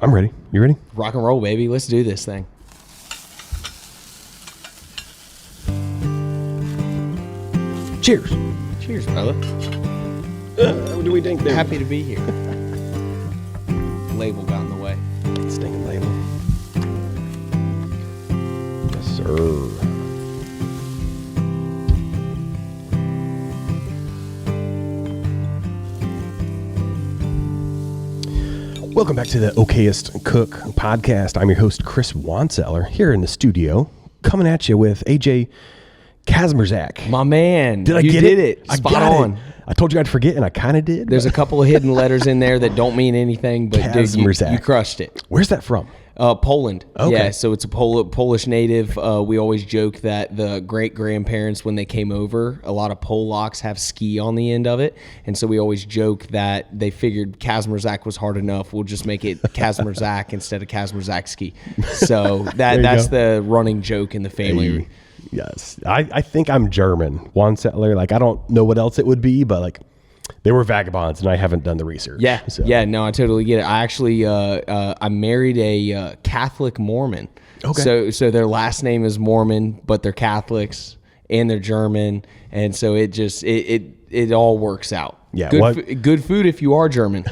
I'm ready. You ready? Rock and roll, baby. Let's do this thing. Cheers. Cheers, brother. What do we think there? Happy to be here. Label got in the way. Stinking label. Yes, sir. Welcome back to the Okayest Cook podcast. I'm your host, Chris Whonsetler, here in the studio, coming at you with AJ Kazmierczak. My man. Did I get it? I Spot got on. it. I told you I'd forget, and I kind of did. There's a couple of hidden letters in there that don't mean anything, but dude, you crushed it. Where's that from? Poland. Okay. Yeah, so it's a Polish native. We always joke that the great-grandparents, when they came over, a lot of Polacks have ski on the end of it. And so we always joke that they figured Kazmierczak was hard enough. We'll just make it Kazmierczak instead of Kazmierczakski. So that's the running joke in the family. Hey, yes. I think I'm German. Whonsetler. Like, I don't know what else it would be, but like, they were vagabonds, and I haven't done the research. Yeah, so. yeah, no, I totally get it. I actually, I married a Catholic Mormon. Okay. So their last name is Mormon, but they're Catholics and they're German, and so it all works out. Yeah, good food if you are German.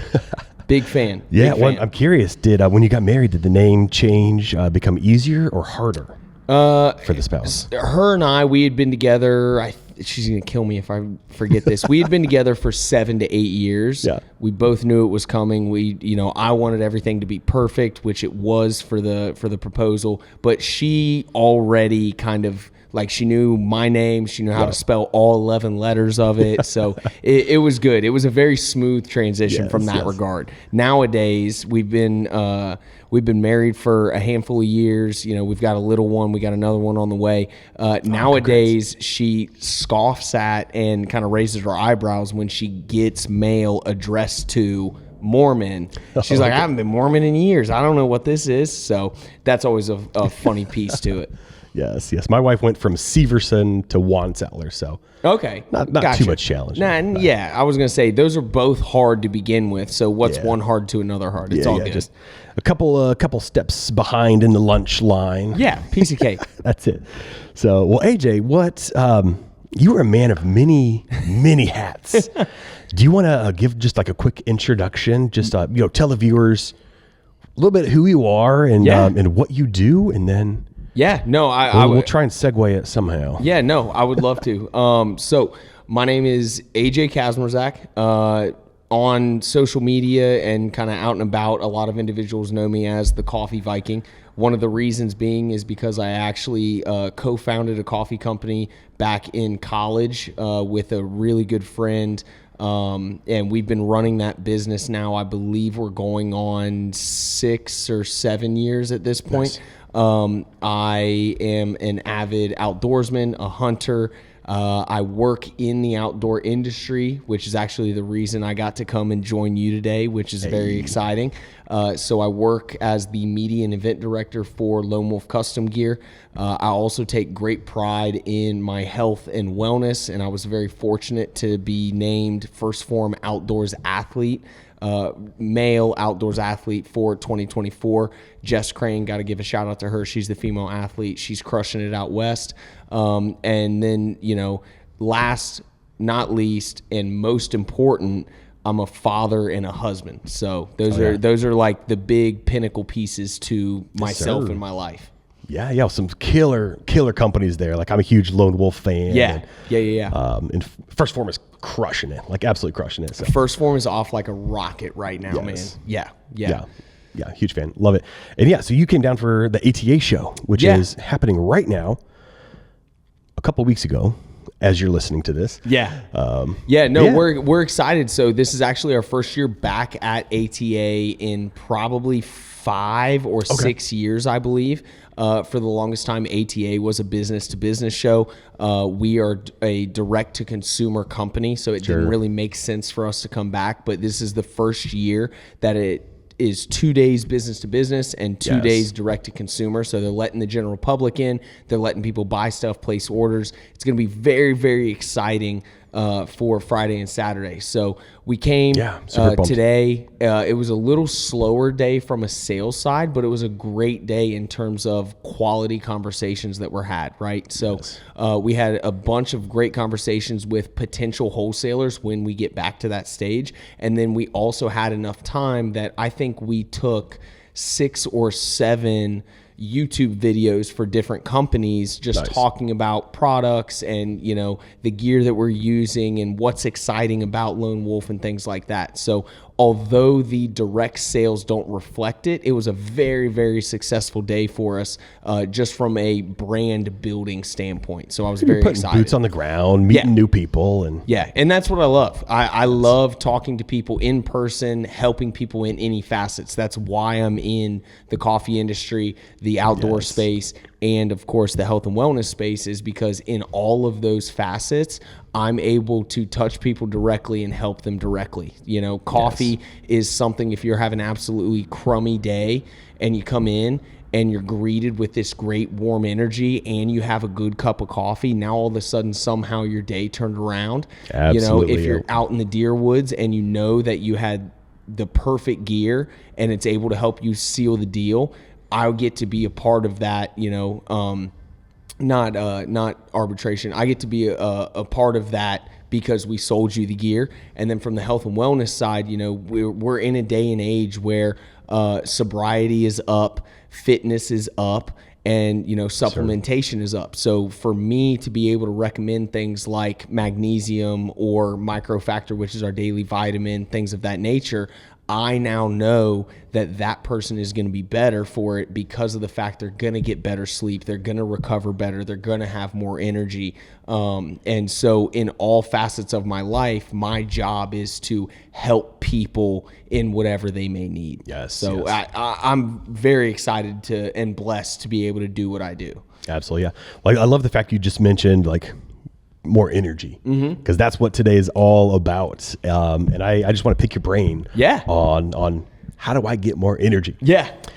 Big fan. Yeah, Big fan. I'm curious. Did when you got married, did the name change become easier or harder for the spouse? Her and I, we had been together. She's going to kill me if I forget this. We had been together for 7 to 8 years. Yeah. We both knew it was coming. I wanted everything to be perfect, which it was for the proposal. But she already kind of, like, she knew my name. She knew how to spell all 11 letters of it. So it was good. It was a very smooth transition from that regard. Nowadays, we've been married for a handful of years. We've got a little one. We got another one on the way. Nowadays, she scoffs at and kind of raises her eyebrows when she gets mail addressed to Mormon. She's like, I haven't been Mormon in years. I don't know what this is. So that's always a funny piece to it. Yes. My wife went from Severson to Whonsetler, so okay, not gotcha. too much challenge. Yeah, I was gonna say those are both hard to begin with. So what's one hard to another hard? It's all good. Just a couple steps behind in the lunch line. Yeah, piece of cake. That's it. So, well, AJ, what? You are a man of many hats. Do you want to give just like a quick introduction? Just tell the viewers a little bit who you are and what you do, and then. Yeah, no, we'll try and segue it somehow. Yeah, no, I would love to. So my name is AJ Kazmierczak. On social media and kind of out and about, a lot of individuals know me as the Coffee Viking. One of the reasons being is because I actually co-founded a coffee company back in college with a really good friend. And we've been running that business now. I believe we're going on 6 or 7 years at this point. Nice. I am an avid outdoorsman, a hunter. I work in the outdoor industry, which is actually the reason I got to come and join you today, which is very exciting. So I work as the media and event director for Lone Wolf Custom Gear. I also take great pride in my health and wellness, and I was very fortunate to be named First Form Outdoors Athlete. Male outdoors athlete for 2024. Jess Crane, got to give a shout out to her. She's the female athlete. She's crushing it out west. And then, last, not least, and most important, I'm a father and a husband. So those are like the big pinnacle pieces to myself and my life. Yeah, some killer companies there. Like, I'm a huge Lone Wolf fan. Yeah. And First Form is crushing it, like absolutely crushing it. So. First Form is off like a rocket right now, man. Yeah, huge fan, love it. And so you came down for the ATA show, which is happening right now. A couple of weeks ago, as you're listening to this. We're excited. So this is actually our first year back at ATA in probably 5 or 6 years, I believe. For the longest time, ATA was a business-to-business show. We are a direct-to-consumer company, so it didn't really make sense for us to come back. But this is the first year that it is 2 days business-to-business and 2 days direct-to-consumer. So they're letting the general public in. They're letting people buy stuff, place orders. It's going to be very, very exciting. for Friday and Saturday. So we came super pumped. today. It was a little slower day from a sales side, but it was a great day in terms of quality conversations that were had, right? So we had a bunch of great conversations with potential wholesalers when we get back to that stage. And then we also had enough time that I think we took 6 or 7 YouTube videos for different companies, just talking about products and, you know, the gear that we're using and what's exciting about Lone Wolf and things like that. So although the direct sales don't reflect it, it was a very, very successful day for us, just from a brand building standpoint. So I was very excited. Boots on the ground, meeting new people. And that's what I love. I love talking to people in person, helping people in any facets. That's why I'm in the coffee industry, the outdoor space, and of course the health and wellness space, is because in all of those facets, I'm able to touch people directly and help them directly. You know, coffee is something, if you're having an absolutely crummy day and you come in and you're greeted with this great warm energy and you have a good cup of coffee, now all of a sudden somehow your day turned around. Absolutely. You know, if you're out in the deer woods and you know that you had the perfect gear and it's able to help you seal the deal, I'll get to be a part of that, you know, not arbitration. I get to be a part of that because we sold you the gear. And then from the health and wellness side, you know, we're in a day and age where sobriety is up, fitness is up, and, you know, supplementation is up. So for me to be able to recommend things like magnesium or microfactor, which is our daily vitamin, things of that nature, I now know that that person is going to be better for it because of the fact they're going to get better sleep, they're going to recover better, they're going to have more energy. And so in all facets of my life, my job is to help people in whatever they may need. So I'm very excited to and blessed to be able to do what I do. Absolutely, yeah. Like, I love the fact you just mentioned, like, more energy, because that's what today is all about. And I just want to pick your brain on how do I get more energy?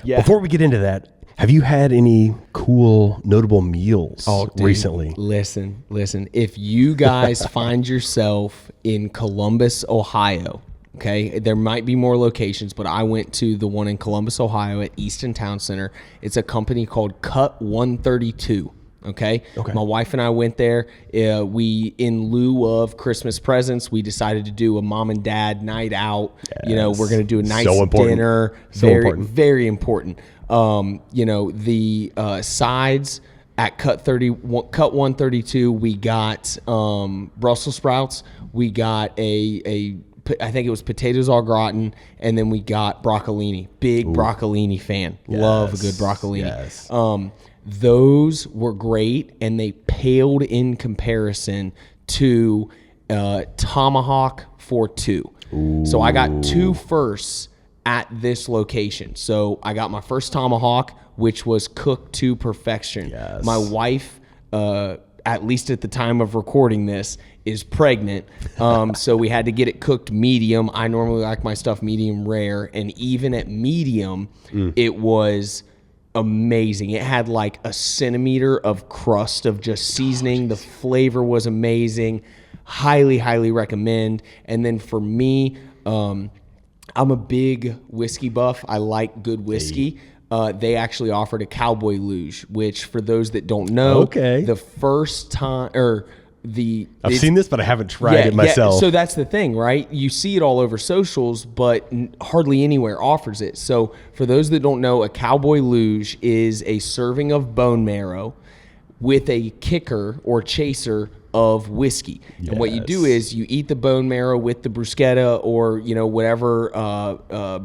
Before we get into that, have you had any cool, notable meals recently? Listen. If you guys find yourself in Columbus, Ohio, okay, there might be more locations, but I went to the one in Columbus, Ohio at Easton Town Center. It's a company called Cut 132. Okay. My wife and I went there. We, in lieu of Christmas presents, we decided to do a mom and dad night out. You know, we're going to do a nice dinner. Very important. You know, the sides at Cut 132, we got Brussels sprouts. We got I think it was potatoes au gratin, and then we got broccolini. Big broccolini fan. Love a good broccolini. Those were great, and they paled in comparison to Tomahawk for 2. So I got 2 firsts at this location. So I got my first Tomahawk, which was cooked to perfection. My wife, at least at the time of recording this, is pregnant. So we had to get it cooked medium. I normally like my stuff medium rare, and even at medium, it was amazing. It had like a centimeter of crust of just seasoning. The flavor was amazing. Highly recommend. And then for me, I'm a big whiskey buff. I like good whiskey. They actually offered a cowboy luge, which, for those that don't know, the first time I've seen this, but I haven't tried it myself. So that's the thing, right? You see it all over socials, but hardly anywhere offers it. So for those that don't know, a cowboy luge is a serving of bone marrow with a kicker or chaser of whiskey. And what you do is you eat the bone marrow with the bruschetta or, you know, whatever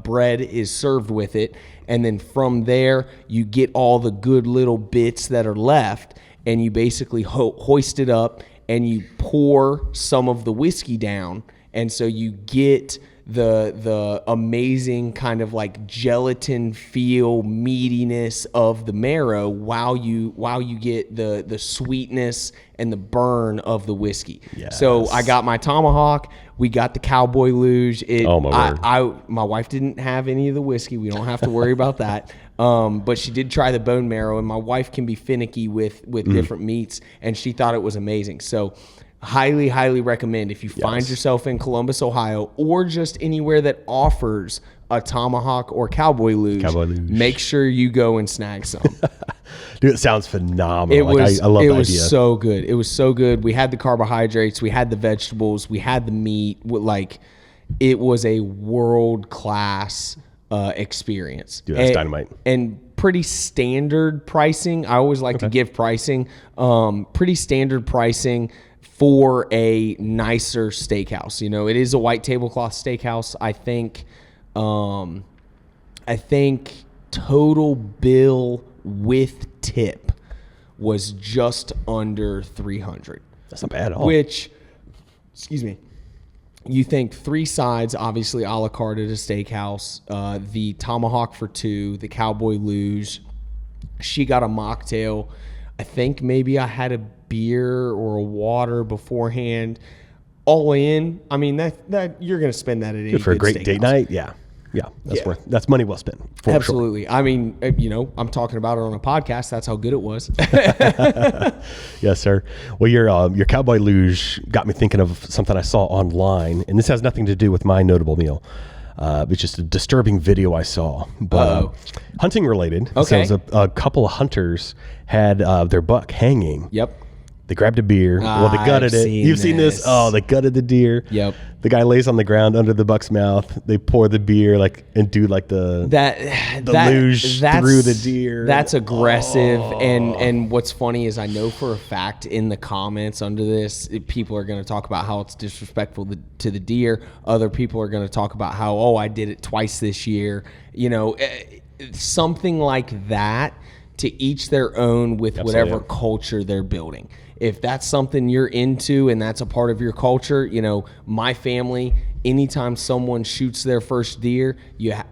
bread is served with it. And then from there, you get all the good little bits that are left, and you basically hoist it up and you pour some of the whiskey down. And so you get the amazing kind of like gelatin feel, meatiness of the marrow while you get the sweetness and the burn of the whiskey. So I got my Tomahawk. We got the cowboy luge. My wife didn't have any of the whiskey. We don't have to worry about that. But she did try the bone marrow, and my wife can be finicky with different meats, and she thought it was amazing. So Highly, highly recommend if you find yourself in Columbus, Ohio, or just anywhere that offers a tomahawk or cowboy luge. Make sure you go and snag some. Dude, it sounds phenomenal. I love the idea. It was so good. It was so good. We had the carbohydrates, we had the vegetables, we had the meat. Like, it was a world-class experience. Dude, that's dynamite. And pretty standard pricing. I always like to give pricing. Pretty standard pricing for a nicer steakhouse. You know, it is a white tablecloth steakhouse. I think total bill with tip was just under $300. That's not bad at all. Which, excuse me, you think 3 sides, obviously a la carte at a steakhouse, the tomahawk for 2, the cowboy luge. She got a mocktail. I think maybe I had a beer or a water beforehand. All in, I mean, that you're going to spend that at any for a great steakhouse. Date night. Yeah. That's money well spent. Absolutely. Sure. I mean, you know, I'm talking about it on a podcast. That's how good it was. Yes, sir. Well, your cowboy luge got me thinking of something I saw online, and this has nothing to do with my notable meal. It's just a disturbing video I saw, but hunting related. Okay. So a couple of hunters had their buck hanging. Yep. They grabbed a beer. Well, they gutted it. You've seen this? Oh, they gutted the deer. Yep. The guy lays on the ground under the buck's mouth. They pour the beer and do like the luge through the deer. That's aggressive. And what's funny is I know for a fact in the comments under this, people are going to talk about how it's disrespectful to the deer. Other people are going to talk about how, I did it twice this year. You know, something like that. To each their own with whatever culture they're building. If that's something you're into and that's a part of your culture, you know, my family, anytime someone shoots their first deer, you have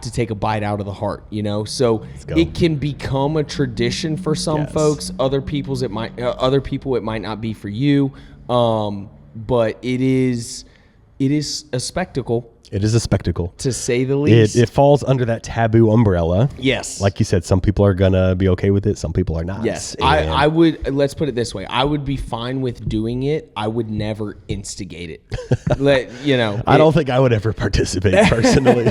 to take a bite out of the heart, you know? So it can become a tradition for some folks. Other people it might not be for you. But it is a spectacle. It is a spectacle, to say the least. It falls under that taboo umbrella. Yes. Like you said, some people are going to be okay with it. Some people are not. Yes. I would, let's put it this way. I would be fine with doing it. I would never instigate it. I don't think I would ever participate personally.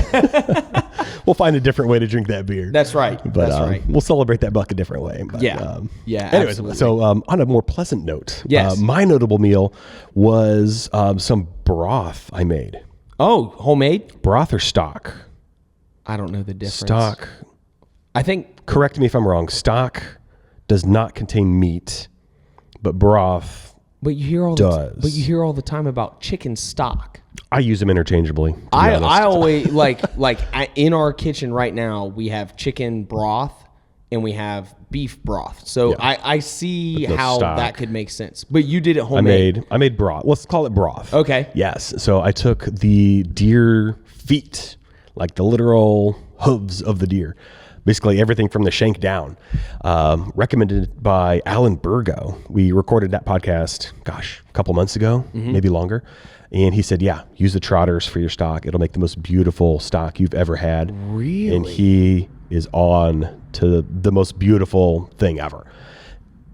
We'll find a different way to drink that beer. That's right. But we'll celebrate that buck a different way. But, anyways, absolutely. So on a more pleasant note, yes. My notable meal was some broth I made. Oh, homemade? Broth or stock? I don't know the difference. Stock. I think. Correct me if I'm wrong. Stock does not contain meat, but broth But you hear all does. But you hear all the time about chicken stock. I use them interchangeably. I always in our kitchen right now we have chicken broth and we have beef broth. So I see how stock. that could make sense. But you did it homemade. I made broth. Let's call it broth. Okay. Yes. So I took the deer feet, like the literal hooves of the deer. Basically everything from the shank down. Recommended by Alan Burgo. We recorded that podcast, a couple months ago, maybe longer. And he said, use the trotters for your stock. It'll make the most beautiful stock you've ever had. Really? And he is on to the most beautiful thing ever.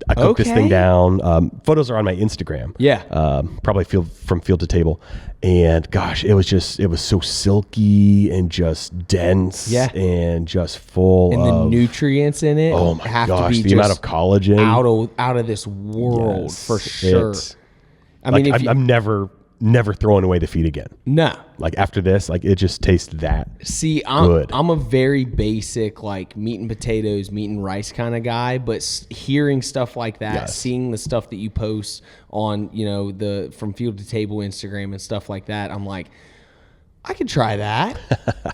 I cooked this thing down. Photos are on my Instagram. Yeah. Probably from field to table. And gosh, it was so silky and just dense and just full of the nutrients in it. Oh my gosh, the amount of collagen. Out of this world for sure. I mean, I'm never throwing away the feet again. No. Like after this, like it just tastes that good. I'm a very basic like meat and potatoes, meat and rice kind of guy, but hearing stuff like that, seeing the stuff that you post on, the from field to table Instagram and stuff like that, I'm like, I could try that.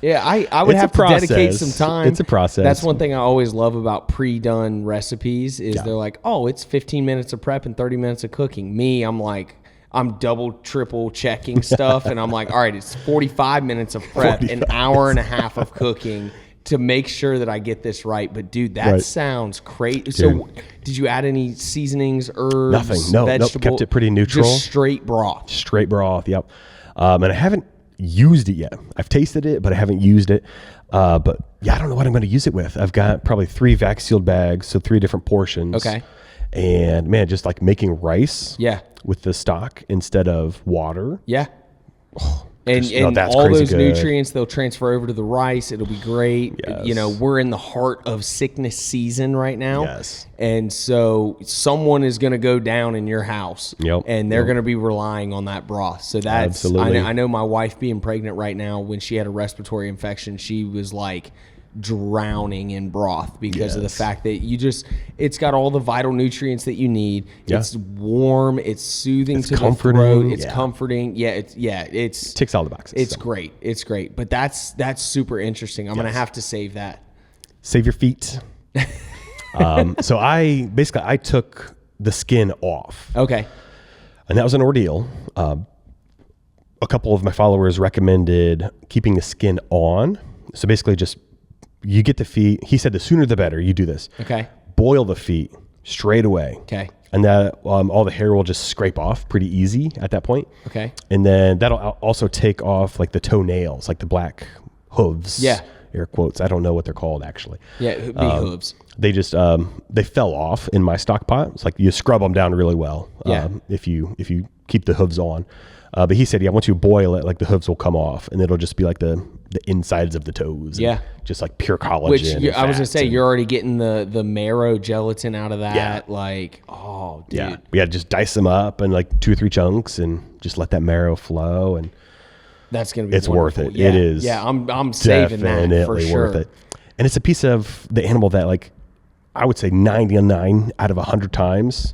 I would have to dedicate some time. It's a process. That's one thing I always love about pre-done recipes is they're like, oh, it's 15 minutes of prep and 30 minutes of cooking. Me, I'm like, I'm double, triple checking stuff. And I'm like, all right, it's 45 minutes of prep, an hour and a half of cooking to make sure that I get this right. But dude, that sounds crazy. So did you add any seasonings, herbs, nothing? Nope. Kept it pretty neutral. Just straight broth. Straight broth. Yep. And I haven't used it yet. I've tasted it, but I haven't used it. But I don't know what I'm going to use it with. I've got probably 3 vac sealed bags. So 3 different portions. Okay. And man, just like making rice Yeah. with the stock instead of water. Yeah. Oh, And that's all crazy those good. nutrients, they'll transfer over to the rice. It'll be great. Yes. You know, we're in the heart of sickness season right now. Yes. And so someone is going to go down in your house. Yep. And they're going to be relying on that broth. So that's, Absolutely. I know my wife being pregnant right now, when she had a respiratory infection, she was like drowning in broth because of the fact that it's got all the vital nutrients that you need. Yeah. It's warm. It's soothing to comforting. the throat. It's Yeah. comforting. It's Ticks all the boxes. It's so. great. It's great. But that's super interesting. I'm going to have to save that. Save your feet. So I took the skin off. Okay. And that was an ordeal. A couple of my followers recommended keeping the skin on. So basically just, you get the feet. He said the sooner the better. You do this. Okay. Boil the feet straight away. Okay. And that all the hair will just scrape off pretty easy at that point. Okay. And then that'll also take off like the toenails, like the black hooves. Yeah. Air quotes. I don't know what they're called actually. Yeah. It'd be hooves. They just they fell off in my stock pot. It's like you scrub them down really well. Yeah. If you keep the hooves on. But he said, yeah, once you boil it, like the hooves will come off, and it'll just be like the insides of the toes. Yeah. Just like pure collagen. Which I was going to and say, fats you're already getting the marrow gelatin out of that. Yeah. Like, oh, dude. yeah, yeah. Just dice them up in like 2 or 3 chunks, and just let that marrow flow, and That's going to be it's wonderful. worth it. Yeah. It is. Yeah, I'm saving that for definitely sure. worth it. And it's a piece of the animal that, like, I would say 99 out of 100 times.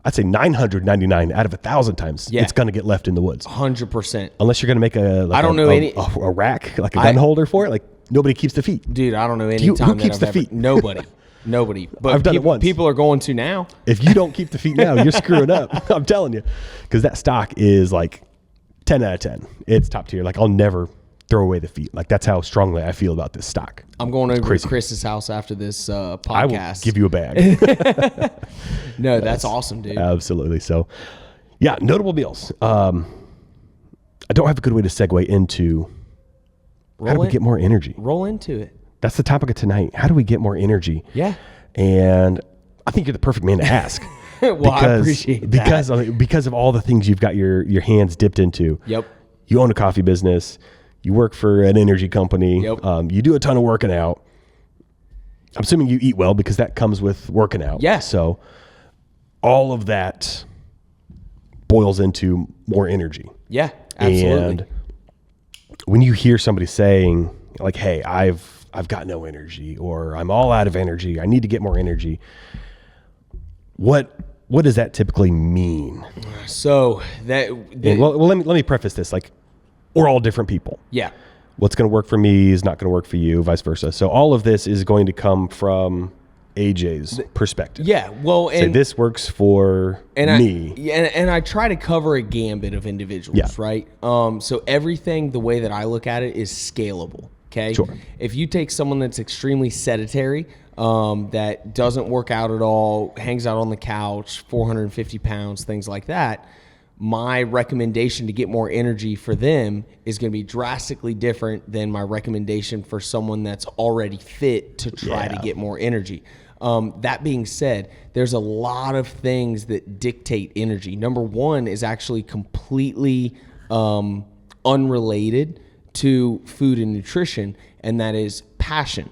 I'd say 999 out of 1,000 times, Yeah. it's going to get left in the woods. 100%. Unless you're going to make I don't know any- a rack, like a gun holder for it. Like, nobody keeps the feet. Dude, I don't know any Who time keeps that I've the ever... feet? Nobody. But I've done it once. People are going to now. If you don't keep the feet now, you're screwing up. I'm telling you. Because that stock is like 10 out of 10. It's top tier. Like, I'll never throw away the feet. Like, that's how strongly I feel about this stock. I'm going over to Chris's house after this podcast. I will give you a bag. No, that's awesome, dude. Absolutely. So, yeah, notable meals. I don't have a good way to segue into how do we get more energy? Roll into it. That's the topic of tonight. How do we get more energy? Yeah. And I think you're the perfect man to ask. Well, I appreciate that. Because of all the things you've got your hands dipped into. Yep. You own a coffee business. You work for an energy company. Yep. You do a ton of working out. I'm assuming you eat well because that comes with working out. Yeah. So all of that boils into more energy. Yeah, absolutely. And when you hear somebody saying like, hey, I've got no energy, or I'm all out of energy, I need to get more energy, what does that typically mean? So Well, let me preface this. Like, we're all different people. Yeah. What's going to work for me is not going to work for you, vice versa. So all of this is going to come from AJ's perspective. Yeah. Well, Say and this works for me. And I try to cover a gambit of individuals, Yeah. right? So everything, the way that I look at it, is scalable. Okay. Sure. If you take someone that's extremely sedentary, that doesn't work out at all, hangs out on the couch, 450 pounds, things like that, my recommendation to get more energy for them is going to be drastically different than my recommendation for someone that's already fit to try to get more energy. That being said, there's a lot of things that dictate energy. Number one is actually completely unrelated to food and nutrition, and that is passion.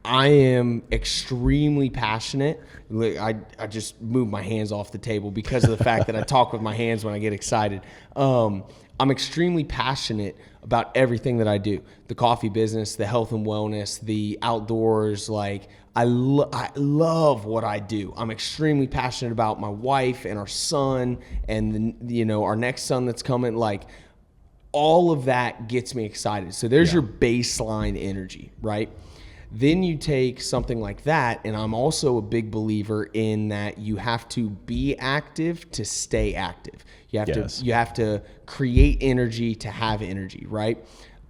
I am extremely passionate. I just move my hands off the table because of the fact that I talk with my hands when I get excited. I'm extremely passionate about everything that I do. The coffee business, the health and wellness, the outdoors. Like, I love what I do. I'm extremely passionate about my wife and our son and our next son that's coming. Like, all of that gets me excited. So there's your baseline energy, right? Then you take something like that, and I'm also a big believer in that you have to be active to stay active. You have to create energy to have energy, right?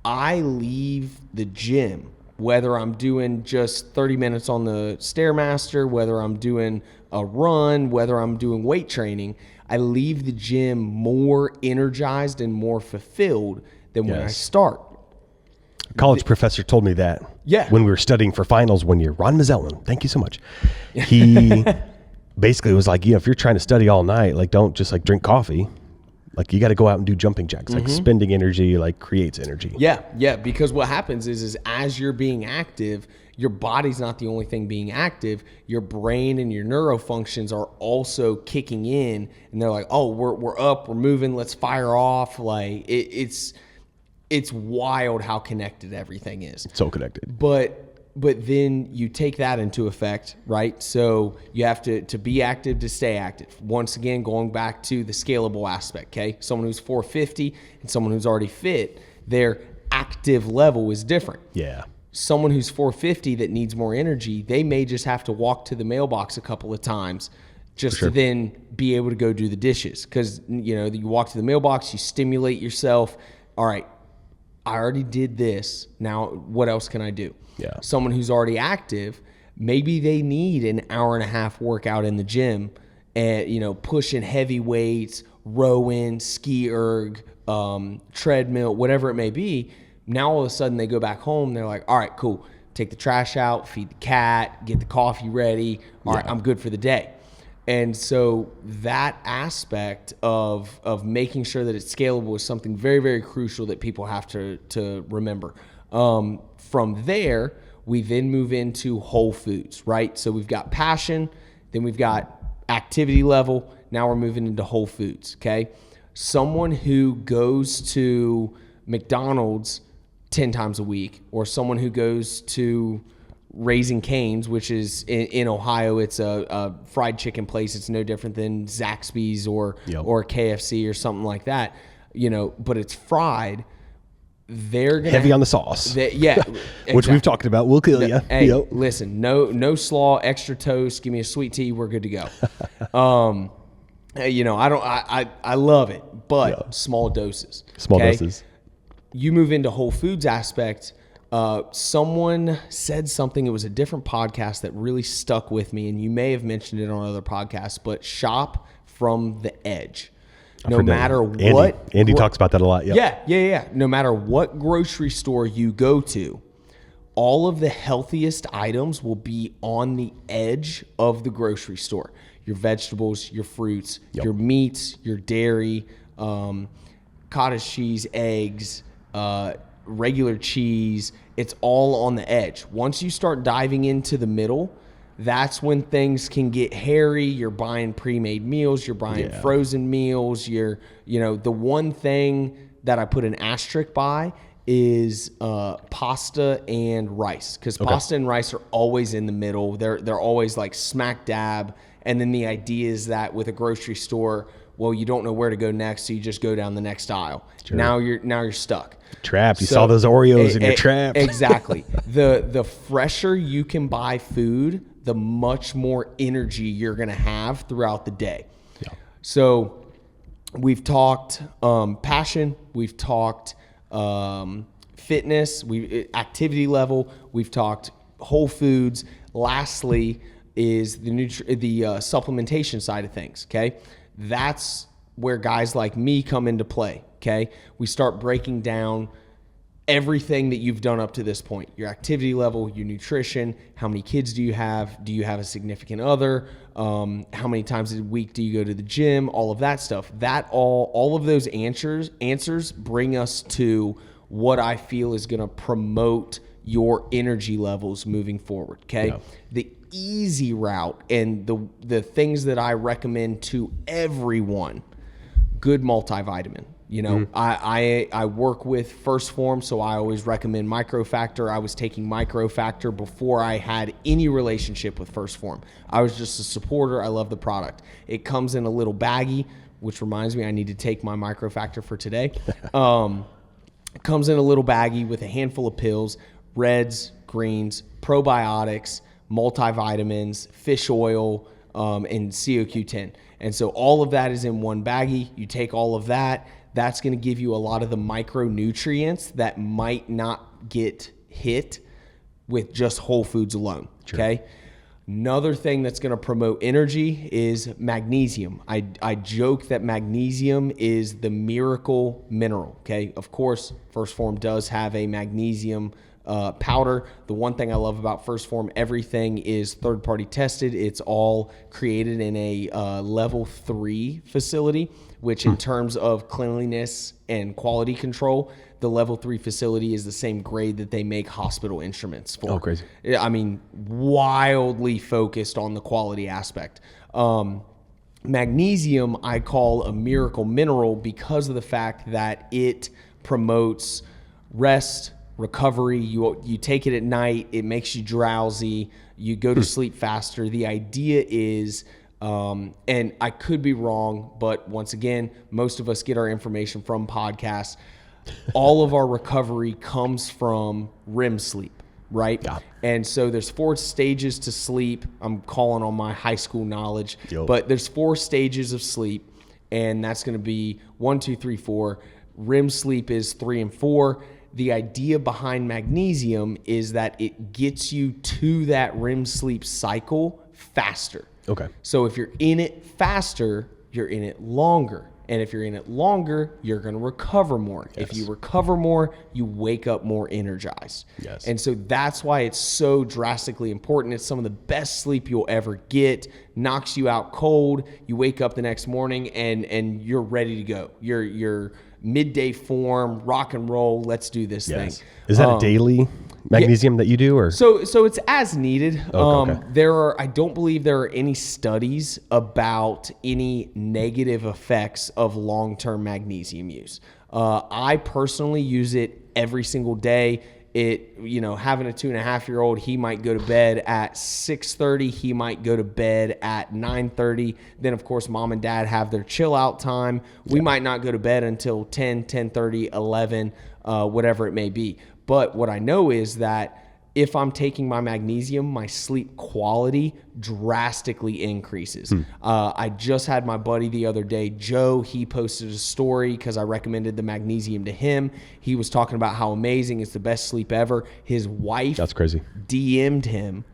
I leave the gym, whether I'm doing just 30 minutes on the Stairmaster, whether I'm doing a run, whether I'm doing weight training, I leave the gym more energized and more fulfilled than when I start. college professor told me that. Yeah. When we were studying for finals one year, Ron Mazzellin, thank you so much. He basically was like, if you're trying to study all night, like don't just like drink coffee. Like you got to go out and do jumping jacks. Like spending energy like creates energy. Yeah. Because what happens is as you're being active, your body's not the only thing being active. Your brain and your neurofunctions are also kicking in, and they're like, oh, we're up, we're moving, let's fire off. Like it's wild how connected everything is. So connected. But then you take that into effect, right? So you have to be active to stay active. Once again, going back to the scalable aspect, okay? Someone who's 450 and someone who's already fit, their active level is different. Yeah. Someone who's 450 that needs more energy, they may just have to walk to the mailbox a couple of times just to then be able to go do the dishes. Because, you walk to the mailbox, you stimulate yourself. All right, I already did this. Now, what else can I do? Yeah. Someone who's already active, maybe they need an hour and a half workout in the gym and, pushing heavy weights, rowing, ski erg, treadmill, whatever it may be. Now, all of a sudden, they go back home. They're like, all right, cool. Take the trash out, feed the cat, get the coffee ready. All right, I'm good for the day. And so that aspect of making sure that it's scalable is something very, very crucial that people have to remember. From there, we then move into whole foods, right? So we've got passion, then we've got activity level. Now we're moving into whole foods, okay? Someone who goes to McDonald's 10 times a week, or someone who goes to Raising Cane's, which is in Ohio, it's a fried chicken place. It's no different than Zaxby's or KFC or something like that, but it's fried. They're gonna heavy on the sauce. Exactly. Which we've talked about. We'll kill you. Hey, listen, no slaw, extra toast. Give me a sweet tea. We're good to go. I love it, but small doses. Small doses. You move into whole foods aspect. Someone said something. It was a different podcast that really stuck with me, and you may have mentioned it on other podcasts. But shop from the edge. No matter what, Andy talks about that a lot. Yeah. No matter what grocery store you go to, all of the healthiest items will be on the edge of the grocery store. Your vegetables, your fruits, your meats, your dairy, cottage cheese, eggs, regular cheese. It's all on the edge. Once you start diving into the middle, that's when things can get hairy. You're buying pre-made meals. You're buying frozen meals. The one thing that I put an asterisk by is pasta and rice, because pasta and rice are always in the middle. They're always like smack dab. And then the idea is that with a grocery store, well, you don't know where to go next, so you just go down the next aisle. Sure. Now you're stuck. Trapped. You saw those Oreos and you're trapped. Exactly. The fresher you can buy food, the much more energy you're going to have throughout the day. Yeah. So we've talked passion. We've talked fitness. Activity level. We've talked whole foods. Lastly is the supplementation side of things. Okay. That's where guys like me come into play. Okay. We start breaking down everything that you've done up to this point, your activity level, your nutrition, how many kids do you have a significant other, how many times a week do you go to the gym, all of that stuff. That all of those answers bring us to what I feel is going to promote your energy levels moving forward. Okay. Yeah. The easy route and the things that I recommend to everyone, good multivitamin. I work with First Form, so I always recommend Microfactor. I was taking Microfactor before I had any relationship with First Form. I was just a supporter. I love the product. It comes in a little baggie, which reminds me I need to take my Microfactor for today. It comes in a little baggie with a handful of pills, reds, greens, probiotics, multivitamins, fish oil, and CoQ10. And so all of that is in one baggie. You take all of that. That's going to give you a lot of the micronutrients that might not get hit with just whole foods alone. Sure. Okay. Another thing that's going to promote energy is magnesium. I joke that magnesium is the miracle mineral. Okay, of course, First Form does have a magnesium powder. The one thing I love about First Form, everything is third-party tested. It's all created in a level 3 facility, which in terms of cleanliness and quality control, the level 3 facility is the same grade that they make hospital instruments for. Oh, crazy. I mean, wildly focused on the quality aspect. Magnesium, I call a miracle mineral because of the fact that it promotes rest, recovery. You take it at night, it makes you drowsy, you go to sleep faster. The idea is, and I could be wrong, but once again, most of us get our information from podcasts. All of our recovery comes from REM sleep, right? Yeah. And so there's 4 stages to sleep. I'm calling on my high school knowledge, but there's 4 stages of sleep, and that's going to be 1, 2, 3, 4. REM sleep is 3 and 4. The idea behind magnesium is that it gets you to that REM sleep cycle faster. Okay. So if you're in it faster, you're in it longer. And if you're in it longer, you're going to recover more. Yes. If you recover more, you wake up more energized. Yes. And so that's why it's so drastically important. It's some of the best sleep you'll ever get. Knocks you out cold. You wake up the next morning and you're ready to go. You're midday form, rock and roll. Let's do this thing. Is that a daily magnesium that you do, or so it's as needed? Okay. I don't believe there are any studies about any negative effects of long-term magnesium use. I personally use it every single day. Having a 2.5-year-old, he might go to bed at 6:30. He might go to bed at 9:30. Then, of course, mom and dad have their chill out time. We might not go to bed until 10, 10:30, 11, whatever it may be. But what I know is that if I'm taking my magnesium, my sleep quality drastically increases. I just had my buddy the other day, Joe. He posted a story because I recommended the magnesium to him. He was talking about how amazing it's the best sleep ever. His wife, that's crazy, DM'd him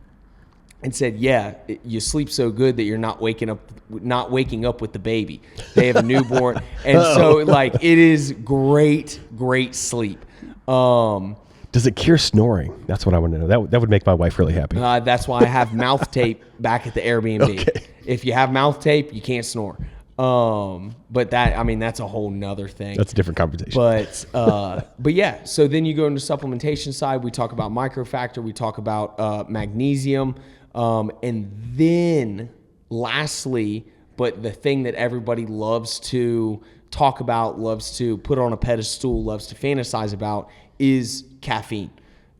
and said, "Yeah, you sleep so good that you're not waking up with the baby. They have a newborn." And so it is great sleep. Does it cure snoring? That's what I want to know. That would make my wife really happy. That's why I have mouth tape back at the Airbnb. Okay. If you have mouth tape, you can't snore. But that's a whole nother thing. That's a different conversation. But yeah, so then you go into supplementation side. We talk about microfactor. We talk about magnesium. And then lastly, but the thing that everybody loves to talk about, loves to put on a pedestal, loves to fantasize about is caffeine.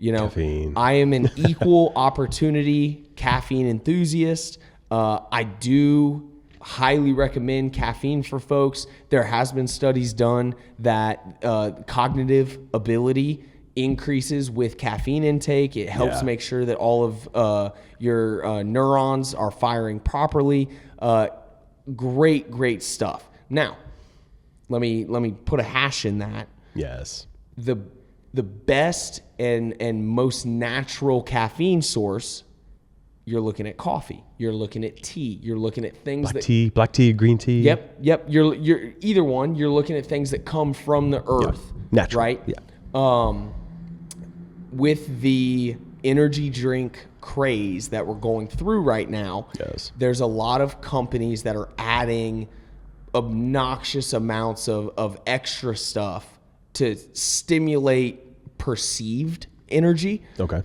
Caffeine. I am an equal opportunity caffeine enthusiast. I do highly recommend caffeine for folks. There has been studies done that cognitive ability increases with caffeine intake. It helps make sure that all of your neurons are firing properly. Great stuff. Now, let me put a hash in that. Yes. The best and most natural caffeine source, you're looking at coffee, you're looking at tea, you're looking at things black tea, green tea. Yep. You're either one. You're looking at things that come from the earth, natural, right? Yeah. With the energy drink craze that we're going through right now, there's a lot of companies that are adding obnoxious amounts of extra stuff to stimulate perceived energy. Okay.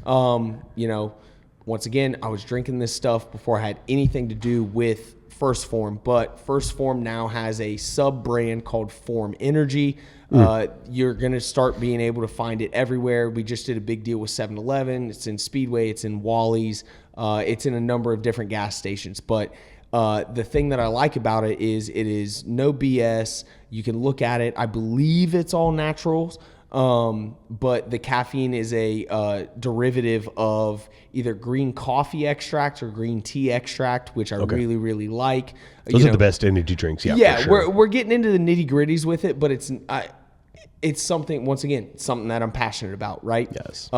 Once again, I was drinking this stuff before I had anything to do with First Form, but First Form now has a sub brand called Form Energy. You're going to start being able to find it everywhere. We just did a big deal with 7-Eleven. It's in Speedway. It's in Wally's. It's in a number of different gas stations. But the thing that I like about it is no BS. You can look at it. I believe it's all naturals. But the caffeine is a derivative of either green coffee extract or green tea extract, which I really, really like. Those are the best energy drinks. Yeah, for sure. we're getting into the nitty gritties with it, but it's something, once again, something that I'm passionate about, right? Yes.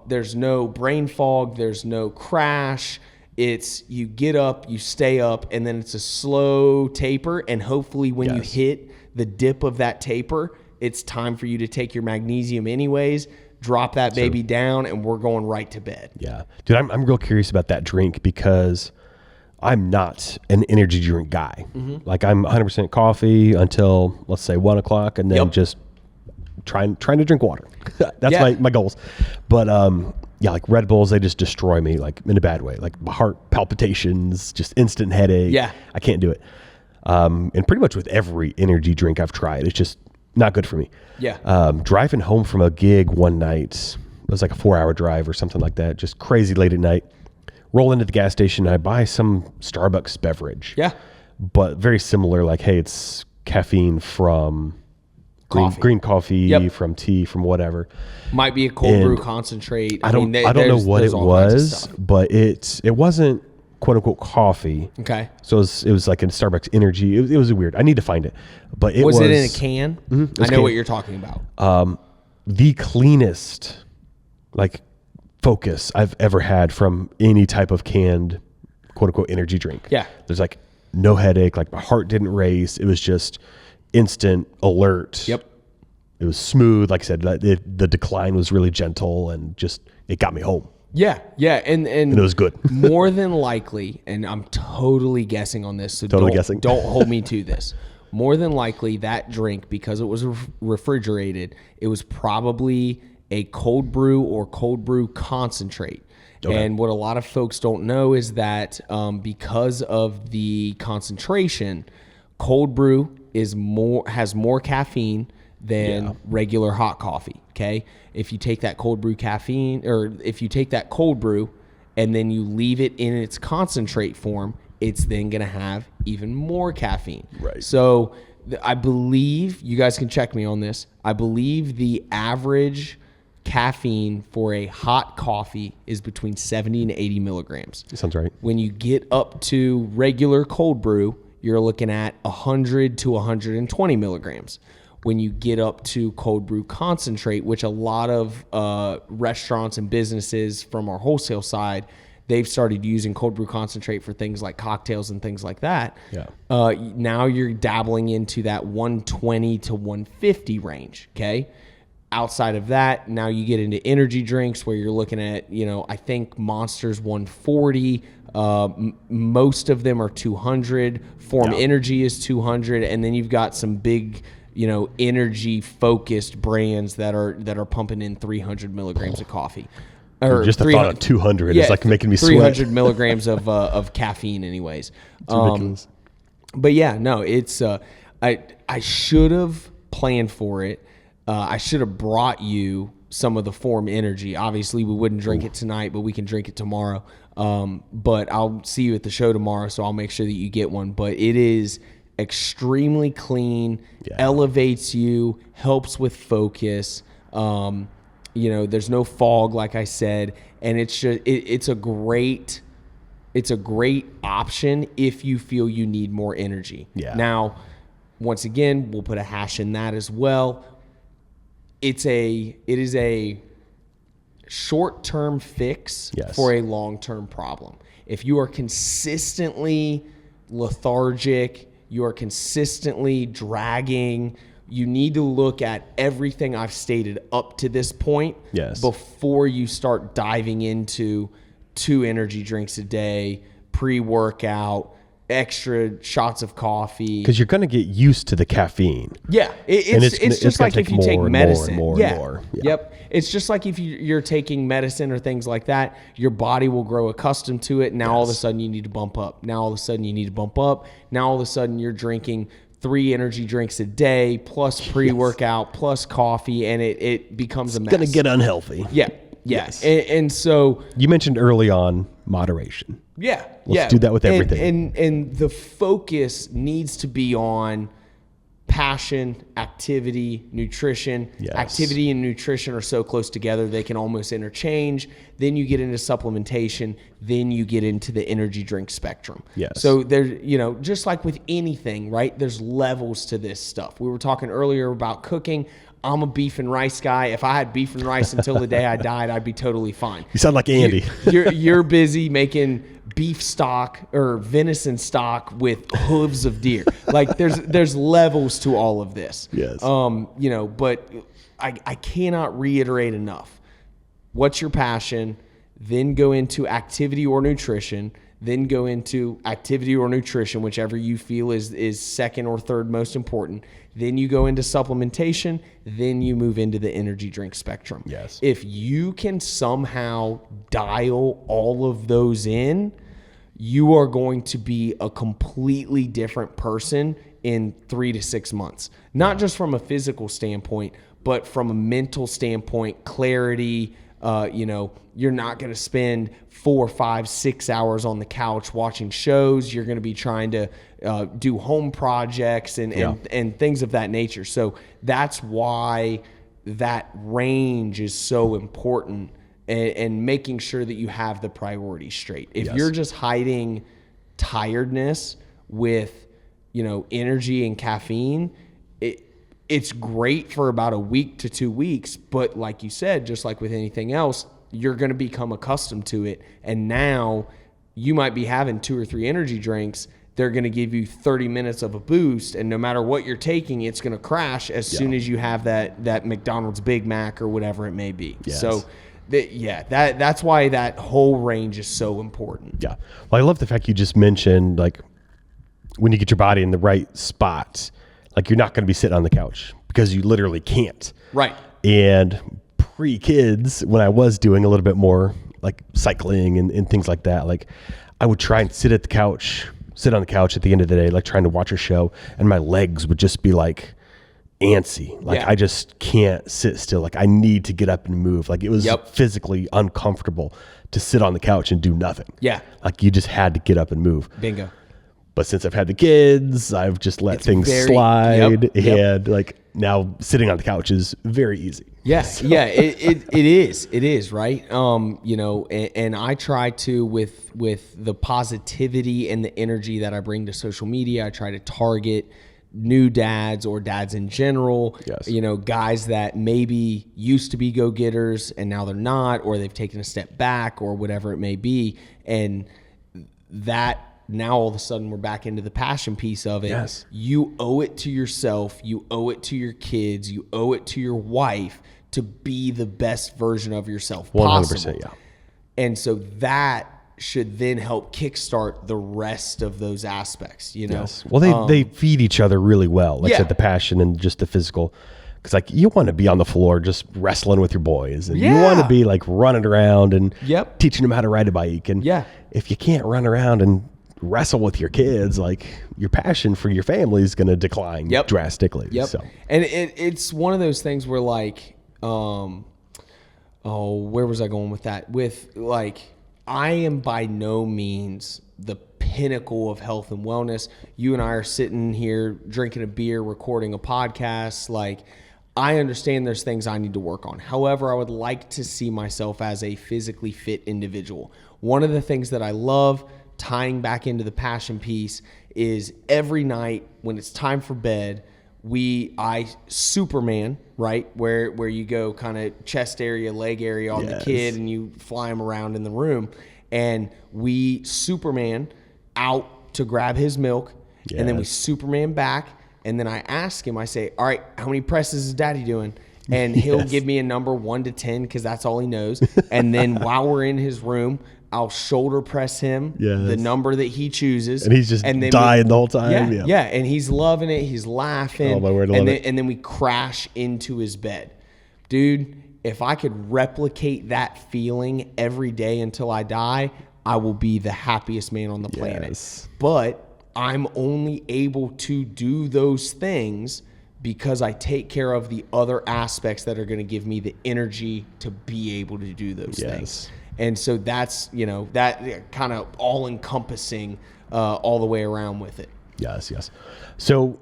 There's no brain fog. There's no crash. It's you get up, you stay up, and then it's a slow taper. And hopefully when you hit the dip of that taper, it's time for you to take your magnesium anyways, drop that baby down, and we're going right to bed. Yeah. Dude, I'm real curious about that drink because I'm not an energy drink guy. Like I'm 100% coffee until, let's say, 1 o'clock, and then just trying to drink water. That's my goals. But yeah, like Red Bulls, they just destroy me, like in a bad way. Like my heart palpitations, just instant headache. Yeah. I can't do it. And pretty much with every energy drink I've tried, it's just not good for me. Yeah. Driving home from a gig one night, it was like a 4-hour drive or something like that, just crazy late at night. Roll into the gas station, and I buy some Starbucks beverage. Yeah. But very similar, like, hey, it's caffeine from green coffee, from tea, from whatever. Might be a cold brew concentrate. I don't know what it was, but it wasn't quote unquote coffee. Okay. So it was like in Starbucks energy. It was weird. I need to find it. But was it in a can? I know what you're talking about. The cleanest like focus I've ever had from any type of canned quote unquote energy drink. Yeah. There's like no headache, like my heart didn't race. It was just instant alert. Yep. It was smooth. Like I said, the decline was really gentle and just, it got me home. Yeah. Yeah. And it was good. More than likely, and I'm totally guessing on this, so don't hold me to this. More than likely that drink, because it was refrigerated, it was probably a cold brew or cold brew concentrate. Okay. And what a lot of folks don't know is that because of the concentration, cold brew has more caffeine than regular hot coffee. Okay. If you take that cold brew caffeine, or if you take that cold brew and then you leave it in its concentrate form, it's then going to have even more caffeine. Right. So I believe, you guys can check me on this, I believe the average caffeine for a hot coffee is between 70 and 80 milligrams. That sounds right. When you get up to regular cold brew, you're looking at 100 to 120 milligrams. When you get up to cold brew concentrate, which a lot of restaurants and businesses from our wholesale side, they've started using cold brew concentrate for things like cocktails and things like that. Yeah. Now you're dabbling into that 120 to 150 range. Okay. Outside of that, now you get into energy drinks where you're looking at, I think Monster's 140. Most of them are 200. Form Energy is 200, and then you've got some big, energy focused brands that are pumping in 300 milligrams of coffee. Or just the thought of 200 is like making me 300 sweat. milligrams of caffeine, anyways. It's ridiculous. But yeah, no, it's I should have planned for it. I should have brought you some of the Form Energy. Obviously, we wouldn't drink it tonight, but we can drink it tomorrow. But I'll see you at the show tomorrow, so I'll make sure that you get one. But it is extremely clean, elevates you, helps with focus. There's no fog, like I said, and it's just it's a great option if you feel you need more energy. Yeah. Now, once again, we'll put a hash in that as well. It is a short-term fix for a long-term problem. If you are consistently lethargic, you are consistently dragging, you need to look at everything I've stated up to this point before you start diving into 2 energy drinks a day, pre-workout, extra shots of coffee. Because you're going to get used to the caffeine. Yeah. It's just like if you take medicine. More. Yeah. Yep. It's just like if you're taking medicine or things like that, your body will grow accustomed to it. Now all of a sudden you need to bump up. Now all of a sudden you're drinking 3 energy drinks a day plus pre-workout plus coffee, and it becomes a mess. It's going to get unhealthy. Yeah. Yes. And so you mentioned early on moderation. Yeah. Let's do that with everything. And the focus needs to be on passion, activity, nutrition. Yes. Activity and nutrition are so close together, they can almost interchange. Then you get into supplementation. Then you get into the energy drink spectrum. Yes. So there's, just like with anything, right? There's levels to this stuff. We were talking earlier about cooking. I'm a beef and rice guy. If I had beef and rice until the day I died, I'd be totally fine. You sound like Andy. You're busy making beef stock or venison stock with hooves of deer. Like there's levels to all of this. Yes. You know, but I cannot reiterate enough. What's your passion? Then go into activity or nutrition. Then go into activity or nutrition, whichever you feel is second or third most important. Then you go into supplementation. Then you move into the energy drink spectrum. Yes. If you can somehow dial all of those in, you are going to be a completely different person in 3 to 6 months. Not just from a physical standpoint, but from a mental standpoint, clarity. You know, you're not going to spend 4, 5, 6 hours on the couch watching shows. You're going to be trying to do home projects and things of that nature. So that's why that range is so important, and making sure that you have the priorities straight. If you're just hiding tiredness with, you know, energy and caffeine, it's great for about a week to 2 weeks, but like you said, just like with anything else, you're going to become accustomed to it. And now you might be having 2 or 3 energy drinks. They're going to give you 30 minutes of a boost, and no matter what you're taking, it's going to crash as soon as you have that McDonald's Big Mac or whatever it may be. Yes. So that's why that whole range is so important. Yeah. Well, I love the fact you just mentioned, like, when you get your body in the right spot, like, you're not going to be sitting on the couch because you literally can't. Right. And pre-kids, when I was doing a little bit more like cycling and things like that, like, I would try and sit on the couch at the end of the day, like trying to watch a show, and my legs would just be like antsy. Like, I just can't sit still. Like, I need to get up and move. Like, it was physically uncomfortable to sit on the couch and do nothing. Yeah. Like, you just had to get up and move. Bingo. But since I've had the kids, I've just let things slide. And like, now sitting on the couch is very easy. Yes. So. Yeah, it is. Right. You know, and I try to, with the positivity and the energy that I bring to social media, I try to target new dads or dads in general. Yes. You know, guys that maybe used to be go-getters and now they're not, or they've taken a step back or whatever it may be. And that, now all of a sudden we're back into the passion piece of it. Yes. You owe it to yourself. You owe it to your kids. You owe it to your wife to be the best version of yourself possible. 100%, yeah. And so that should then help kickstart the rest of those aspects, you know? Yes. Well, they feed each other really well. Like I said, the passion and just the physical. Because, like, you want to be on the floor just wrestling with your boys. And you want to be, like, running around and teaching them how to ride a bike. And if you can't run around and wrestle with your kids, like, your passion for your family is going to decline drastically. So. And it's one of those things where, like, where was I going with that? With, like, I am by no means the pinnacle of health and wellness. You and I are sitting here drinking a beer, recording a podcast. Like, I understand there's things I need to work on. However, I would like to see myself as a physically fit individual. One of the things that I love, tying back into the passion piece, is every night when it's time for bed, I Superman, right? Where you go kind of chest area, leg area on the kid, and you fly him around in the room. And we Superman out to grab his milk, and then we Superman back. And then I ask him, I say, all right, how many presses is daddy doing? And he'll give me a number 1 to 10 because that's all he knows. And then while we're in his room, I'll shoulder press him the number that he chooses. And he's just dying the whole time. Yeah. And he's loving it. He's laughing. Oh, my word, I love it. And then we crash into his bed. Dude, if I could replicate that feeling every day until I die, I will be the happiest man on the planet. But I'm only able to do those things because I take care of the other aspects that are going to give me the energy to be able to do those things. And so that's, you know, that kind of all encompassing all the way around with it. Yes. So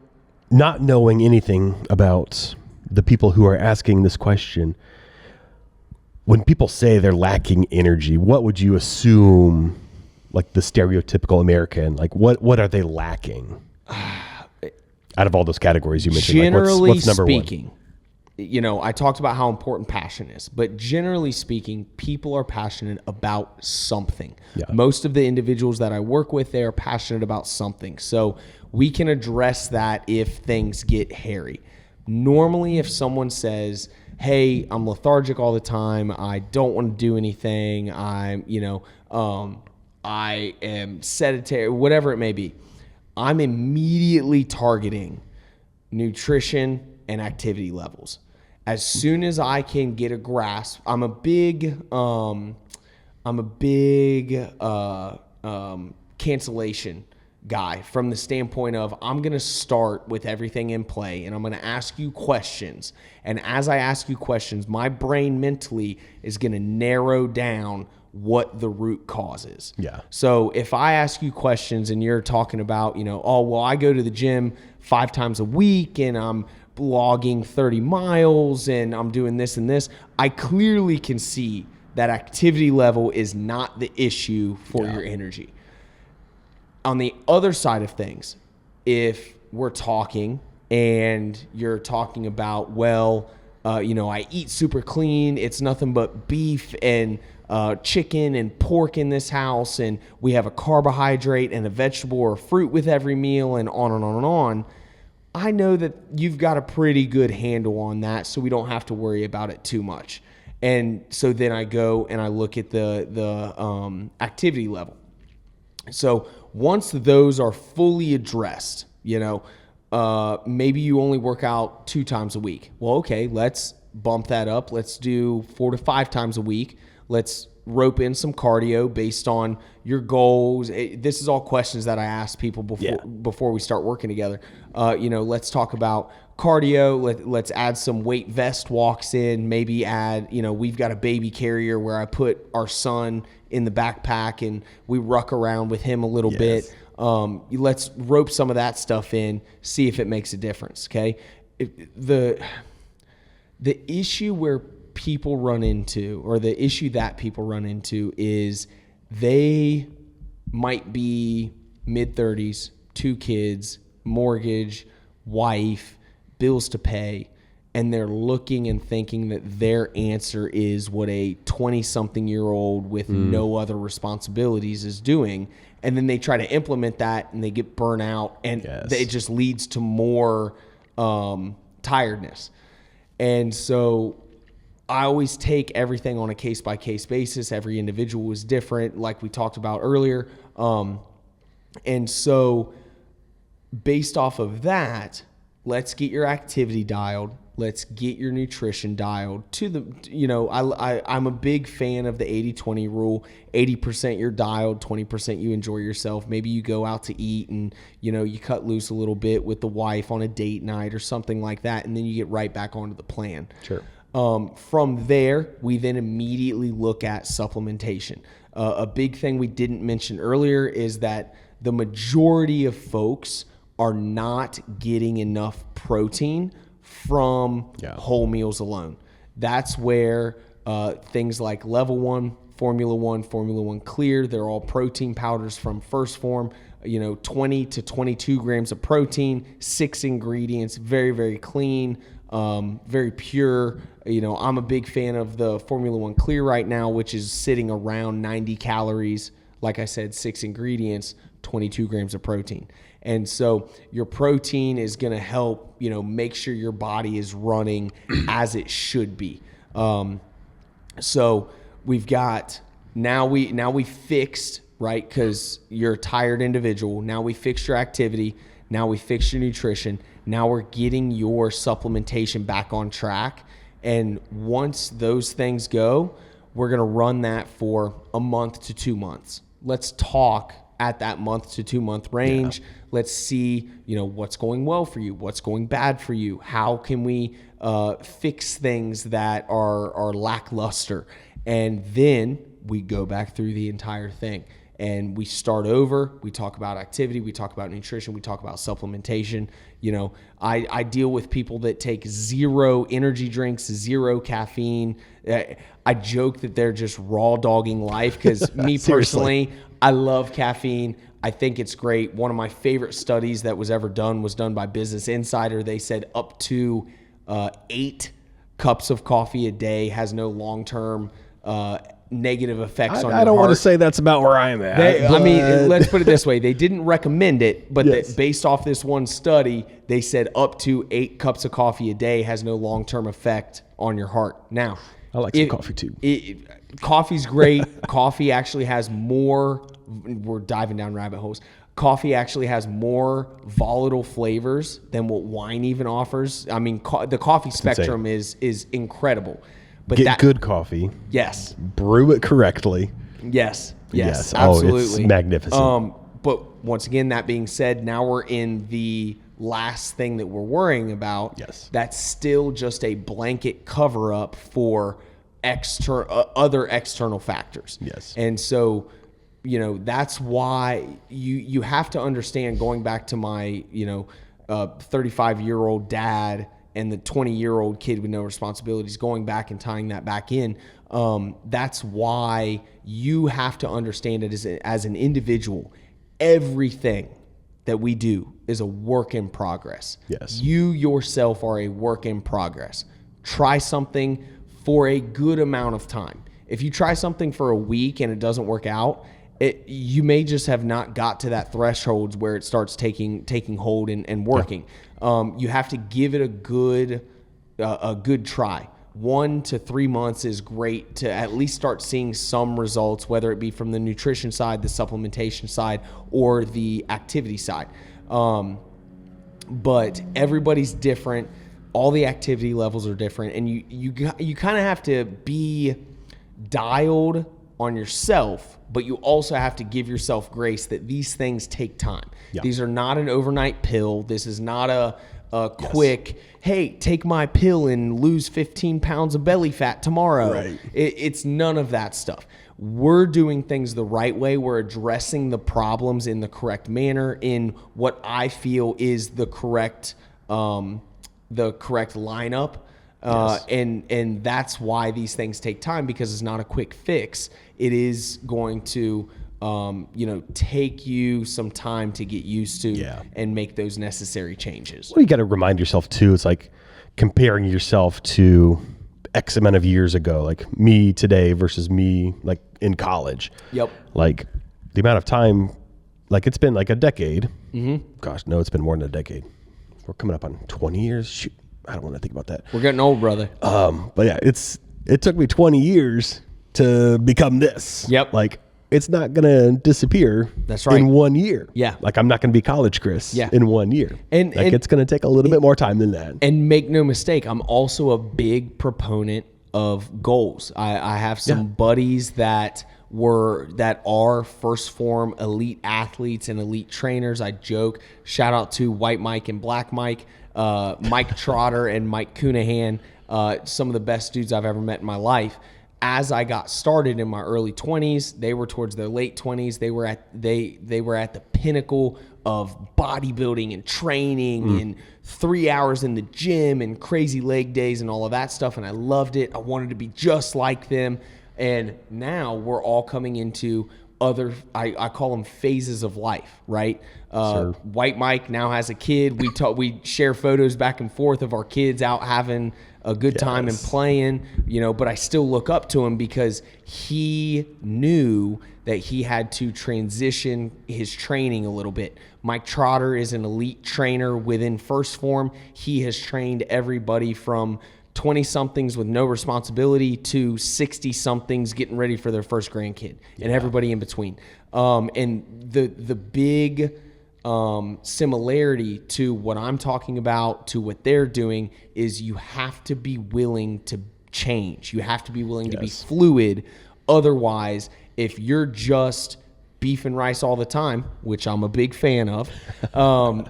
not knowing anything about the people who are asking this question, when people say they're lacking energy, what would you assume, like the stereotypical American, like what are they lacking out of all those categories you mentioned? Generally like what's number speaking, one? I talked about how important passion is, but generally speaking, people are passionate about something. Yeah. Most of the individuals that I work with, they are passionate about something. So we can address that if things get hairy. Normally, if someone says, hey, I'm lethargic all the time, I don't want to do anything, I am sedentary, whatever it may be, I'm immediately targeting nutrition and activity levels. As soon as I can get a grasp, I'm a big cancellation guy from the standpoint of I'm going to start with everything in play and I'm going to ask you questions. And as I ask you questions, my brain mentally is going to narrow down what the root cause is. Yeah. So if I ask you questions and you're talking about, I go to the gym 5 times a week and I'm logging 30 miles and I'm doing this and this, I clearly can see that activity level is not the issue for your energy. On the other side of things, if we're talking and you're talking about, I eat super clean, it's nothing but beef and chicken and pork in this house, and we have a carbohydrate and a vegetable or fruit with every meal, and on and on and on, I know that you've got a pretty good handle on that, so we don't have to worry about it too much. And so then I go and I look at the activity level. So once those are fully addressed, maybe you only work out 2 times a week. Well, okay, let's bump that up. Let's do 4 to 5 times a week. Let's rope in some cardio based on your goals. This is all questions that I ask people before we start working together. Let's talk about cardio. Let's add some weight vest walks in. Maybe add, we've got a baby carrier where I put our son in the backpack and we ruck around with him a little bit. Let's rope some of that stuff in, see if it makes a difference. Okay. The issue where people run into, or the issue that people run into, is they might be mid-30s, 2 kids, mortgage, wife, bills to pay, and they're looking and thinking that their answer is what a 20-something-year-old with no other responsibilities is doing. And then they try to implement that and they get burnt out, and it just leads to more tiredness. And so I always take everything on a case-by-case basis. Every individual is different, like we talked about earlier. And so based off of that, let's get your activity dialed. Let's get your nutrition dialed to the, I'm a big fan of the 80-20 rule. 80% you're dialed, 20% you enjoy yourself. Maybe you go out to eat and, you cut loose a little bit with the wife on a date night or something like that. And then you get right back onto the plan. Sure. From there, we then immediately look at supplementation. A big thing we didn't mention earlier is that the majority of folks are not getting enough protein from whole meals alone. That's where things like Level 1, Formula 1 Clear, they're all protein powders from First Form, 20 to 22 grams of protein, 6 ingredients, very, very clean, very pure. I'm a big fan of the Formula 1 Clear right now, which is sitting around 90 calories. Like I said, 6 ingredients, 22 grams of protein. And so your protein is going to help, make sure your body is running as it should be. So we've got, now we fixed, right? Because you're a tired individual. Now we fixed your activity. Now we fixed your nutrition. Now we're getting your supplementation back on track. And once those things go, we're going to run that for a month to 2 months. Let's talk at that month to 2 month range. Yeah. Let's see, what's going well for you, what's going bad for you. How can we fix things that are lackluster? And then we go back through the entire thing and we start over. We talk about activity, we talk about nutrition, we talk about supplementation. I deal with people that take 0 energy drinks, 0 caffeine. I joke that they're just raw dogging life because me personally, I love caffeine. I think it's great. One of my favorite studies that was ever done was done by Business Insider. They said up to 8 cups of coffee a day has no long-term negative effects on your I don't want to heart. say that's about where I'm at. I mean, let's put it this way. They didn't recommend it, but Yes. based off this one study, they said up to 8 cups of coffee a day has no long-term effect on your heart. Now, I like some coffee too. Coffee's great. Coffee actually has more, we're diving down rabbit holes. Coffee actually has more volatile flavors than what wine even offers. I mean, the coffee spectrum is incredible. But Get good coffee. Yes. Brew it correctly. Yes. Yes. Absolutely. Oh, it's magnificent. But once again, that being said, now we're in the last thing that we're worrying about. Yes. That's still just a blanket cover up for other external factors. Yes. And so, that's why you have to understand, going back to my, 35-year-old dad and the 20-year-old kid with no responsibilities, going back and tying that back in, that's why you have to understand it as an individual. Everything that we do is a work in progress. Yes. You yourself are a work in progress. Try something for a good amount of time. If you try something for a week and it doesn't work out, you may just have not got to that threshold where it starts taking hold and working. Yeah. You have to give it a good try. 1 to 3 months is great to at least start seeing some results, whether it be from the nutrition side, the supplementation side, or the activity side. But everybody's different. All the activity levels are different, and you kind of have to be dialed on yourself, but you also have to give yourself grace that these things take time. Yeah. These are not an overnight pill. This is not a quick, hey, take my pill and lose 15 pounds of belly fat tomorrow. Right. It's none of that stuff. We're doing things the right way. We're addressing the problems in the correct manner, in what I feel is the correct lineup. Yes. And that's why these things take time, because it's not a quick fix. It is going to, take you some time to get used to and make those necessary changes. Well, you got to remind yourself too. It's like comparing yourself to X amount of years ago, like me today versus me like in college. Yep. Like the amount of time, like it's been like a decade. Mm-hmm. Gosh, no, it's been more than a decade. We're coming up on 20 years. Shoot. I don't want to think about that. We're getting old, brother. But yeah, it took me 20 years to become this. Yep. Like it's not going to disappear. That's right. In 1 year. Yeah. Like I'm not going to be college Chris in 1 year. And it's going to take a little bit more time than that. And make no mistake, I'm also a big proponent of goals. I have some buddies that are first form elite athletes and elite trainers. I joke, shout out to White Mike and Black Mike. Mike Trotter and Mike Cunahan, some of the best dudes I've ever met in my life. As I got started in my early 20s, they were towards their late 20s. They were at the pinnacle of bodybuilding and training and 3 hours in the gym and crazy leg days and all of that stuff. And I loved it. I wanted to be just like them. And now we're all coming into other, I call them phases of life, right? White Mike now has a kid. We share photos back and forth of our kids out having a good time and playing, but I still look up to him because he knew that he had to transition his training a little bit. Mike Trotter is an elite trainer within First Form. He has trained everybody from 20-somethings with no responsibility to 60-somethings getting ready for their first grandkid, and everybody in between. And the big similarity to what I'm talking about to what they're doing is you have to be willing to change. You have to be willing to be fluid. Otherwise, if you're just beef and rice all the time, which I'm a big fan of,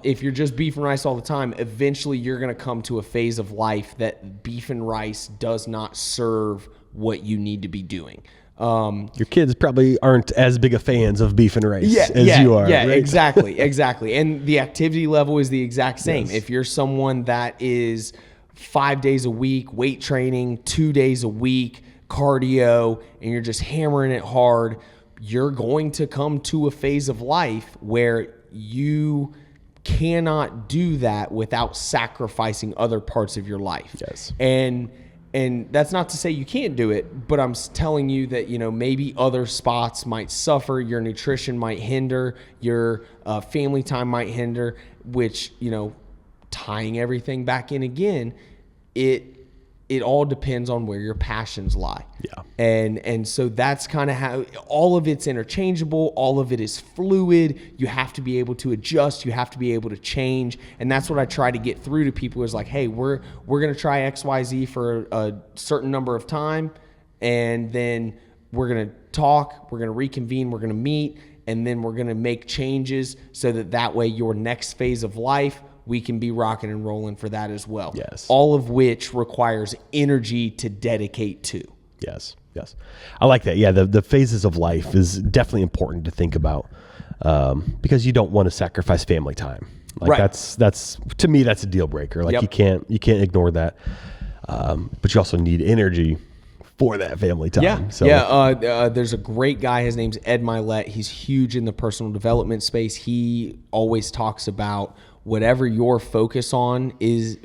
if you're just beef and rice all the time, eventually you're going to come to a phase of life that beef and rice does not serve what you need to be doing. Your kids probably aren't as big of fans of beef and rice as you are. Yeah, right? exactly. And the activity level is the exact same. Yes. If you're someone that is 5 days a week, weight training, 2 days a week, cardio, and you're just hammering it hard, you're going to come to a phase of life where you cannot do that without sacrificing other parts of your life. Yes. And And that's not to say you can't do it, but I'm telling you that, maybe other spots might suffer. Your nutrition might hinder, your family time might hinder, which, tying everything back in again, it all depends on where your passions lie. Yeah. And so that's kind of how all of it's interchangeable. All of it is fluid. You have to be able to adjust. You have to be able to change. And that's what I try to get through to people is like, hey, we're going to try XYZ for a certain number of time. And then we're going to talk, we're going to reconvene, we're going to meet, and then we're going to make changes so that way your next phase of life, we can be rocking and rolling for that as well. Yes. All of which requires energy to dedicate to. Yes. I like that. Yeah, the phases of life is definitely important to think about because you don't want to sacrifice family time. Like right. That's to me, that's a deal breaker. Like you can't ignore that. But you also need energy for that family time. Yeah. So. There's a great guy. His name's Ed Milet. He's huge in the personal development space. He always talks about whatever your focus is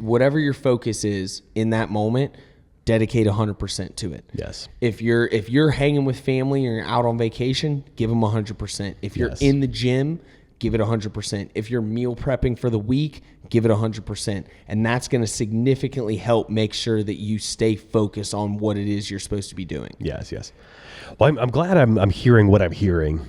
in that moment, dedicate 100% to it. Yes. If you're hanging with family or you're out on vacation, give them 100%. If you're in the gym, give it 100%. If you're meal prepping for the week, give it 100%. And that's going to significantly help make sure that you stay focused on what it is you're supposed to be doing. Yes. Well, I'm glad I'm hearing what I'm hearing.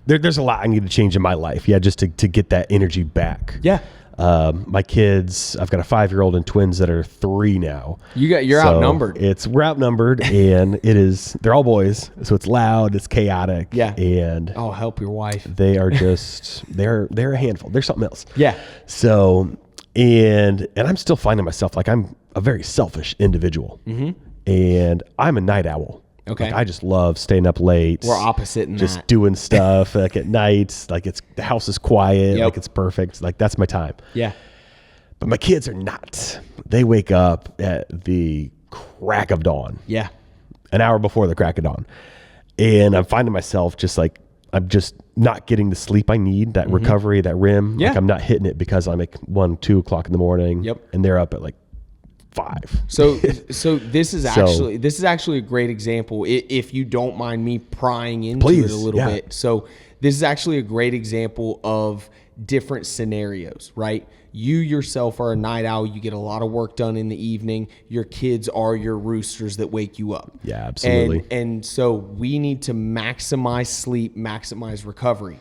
There's a lot I need to change in my life. Yeah, just to get that energy back. Yeah. My kids, I've got a 5-year-old and twins that are 3 now. You're outnumbered. We're outnumbered and they're all boys. So it's loud, it's chaotic. Yeah. And I'll help your wife. They are just, they're a handful. They're something else. Yeah. So, and I'm still finding myself, like I'm a very selfish individual and I'm a night owl. Okay. Like I just love staying up late. We're opposite in just that. doing stuff like at night. Like the house is quiet. Yep. Like it's perfect. Like that's my time. Yeah. But my kids are not. They wake up at the crack of dawn. Yeah. An hour before the crack of dawn. And I'm finding myself just like, I'm just not getting the sleep I need, that recovery, that REM. Yeah. Like I'm not hitting it because I'm like 1, 2 o'clock in the morning. Yep. And they're up at like 5. So this is actually a great example. If you don't mind me prying into it a little bit. So this is actually a great example of different scenarios, right? You yourself are a night owl. You get a lot of work done in the evening. Your kids are your roosters that wake you up. Yeah, absolutely. And so we need to maximize sleep, maximize recovery.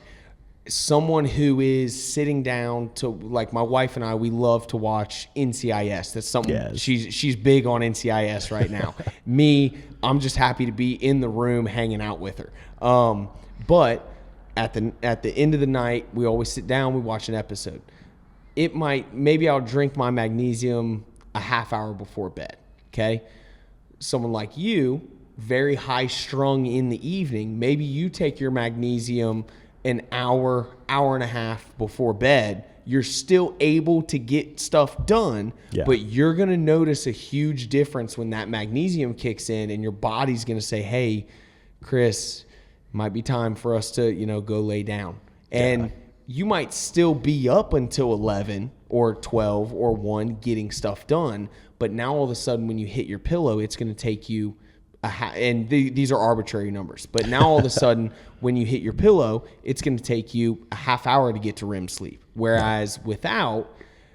Someone who is sitting down to, like my wife and I, we love to watch NCIS. That's something she's big on NCIS right now. Me, I'm just happy to be in the room hanging out with her. But at the end of the night, we always sit down, we watch an episode. Maybe I'll drink my magnesium a half hour before bed. Okay. Someone like you, very high strung in the evening, maybe you take your magnesium an hour and a half before bed. You're still able to get stuff done, but you're going to notice a huge difference when that magnesium kicks in and your body's going to say, hey, Chris, might be time for us to, go lay down. And you might still be up until 11 or 12 or 1 getting stuff done. But now all of a sudden when you hit your pillow, it's going to take you these are arbitrary numbers, but now all of a sudden when you hit your pillow, it's going to take you a half hour to get to REM sleep. Whereas without,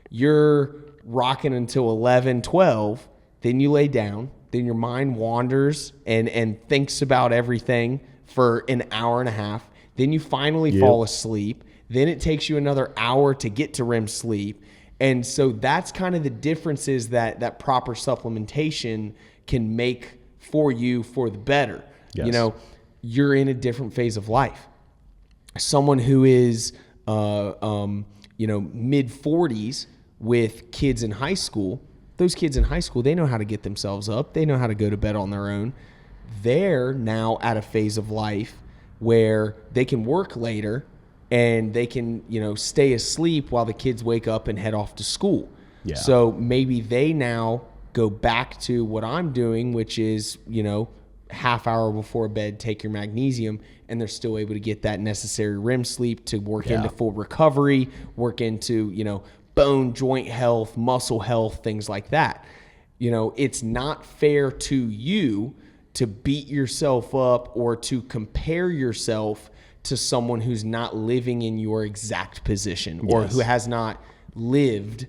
you're rocking until 11, 12, then you lay down, then your mind wanders and thinks about everything for an hour and a half. Then you finally fall asleep. Then it takes you another hour to get to REM sleep. And so that's kind of the differences that proper supplementation can make for you for the better. Yes. You're in a different phase of life. Someone who is, mid 40s with kids in high school, those kids in high school, they know how to get themselves up. They know how to go to bed on their own. They're now at a phase of life where they can work later and they can, stay asleep while the kids wake up and head off to school. Yeah. So maybe they now go back to what I'm doing, which is, half hour before bed, take your magnesium, and they're still able to get that necessary REM sleep to work into full recovery, work into, bone, joint health, muscle health, things like that. You know, it's not fair to you to beat yourself up or to compare yourself to someone who's not living in your exact position or who has not lived,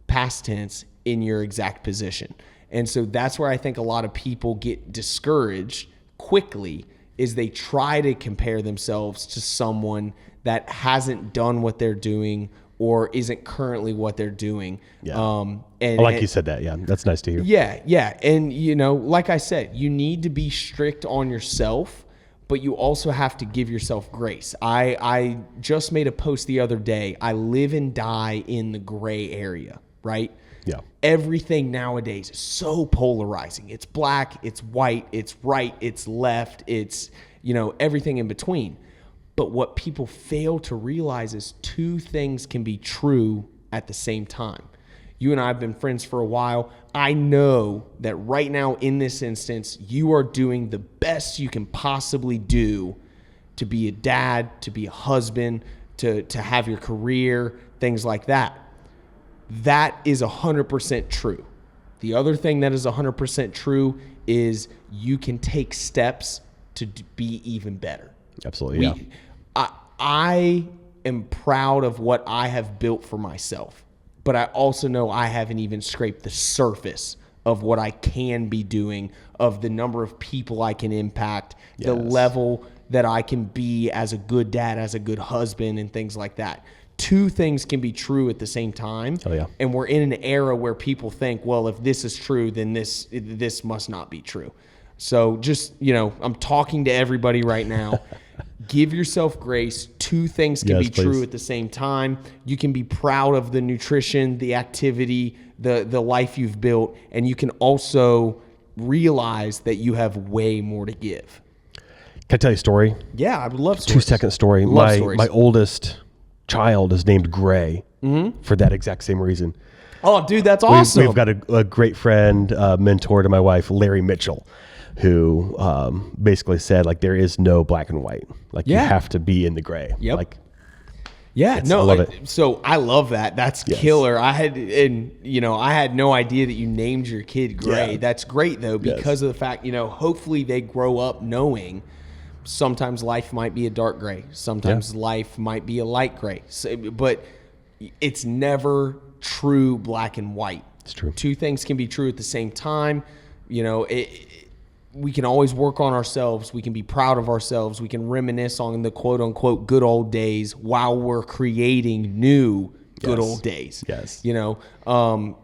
past tense, in your exact position. And so that's where I think a lot of people get discouraged quickly, is they try to compare themselves to someone that hasn't done what they're doing or isn't currently what they're doing. Yeah. You said that. Yeah. That's nice to hear. Yeah. Yeah. And, you know, like I said, you need to be strict on yourself, but you also have to give yourself grace. I just made a post the other day. I live and die in the gray area, right? Yeah. Everything nowadays is so polarizing. It's black, it's white, it's right, it's left, it's, you know, everything in between. But what people fail to realize is two things can be true at the same time. You and I have been friends for a while. I know that right now in this instance, you are doing the best you can possibly do to be a dad, to be a husband, to have your career, things like that. That is 100% true. The other thing that is 100% true is you can take steps to be even better. Absolutely. I am proud of what I have built for myself, but I also know I haven't even scraped the surface of what I can be doing, of the number of people I can impact, the level that I can be as a good dad, as a good husband, and things like that. Two things can be true at the same time. Oh, yeah. And we're in an era where people think, well, if this is true, then this must not be true. So just, you know, I'm talking to everybody right now. Give yourself grace. Two things can be true at the same time. You can be proud of the nutrition, the activity, the life you've built, and you can also realize that you have way more to give. Can I tell you a story? Yeah, I would love stories. 2-second story. My oldest child is named Gray for that exact same reason. Oh, dude, that's awesome. We've got a great friend, mentor to my wife, Larry Mitchell, who basically said, like, there is no black and white. Like, you have to be in the gray. Yep. Like, I love it. So I love that. That's killer. I had no idea that you named your kid Gray. Yeah. That's great though, because of the fact, you know, hopefully they grow up knowing sometimes life might be a dark gray. Sometimes life might be a light gray. So, but it's never true black and white. It's true. Two things can be true at the same time. You know, we can always work on ourselves. We can be proud of ourselves. We can reminisce on the quote unquote good old days while we're creating new good old days. Yes. You know,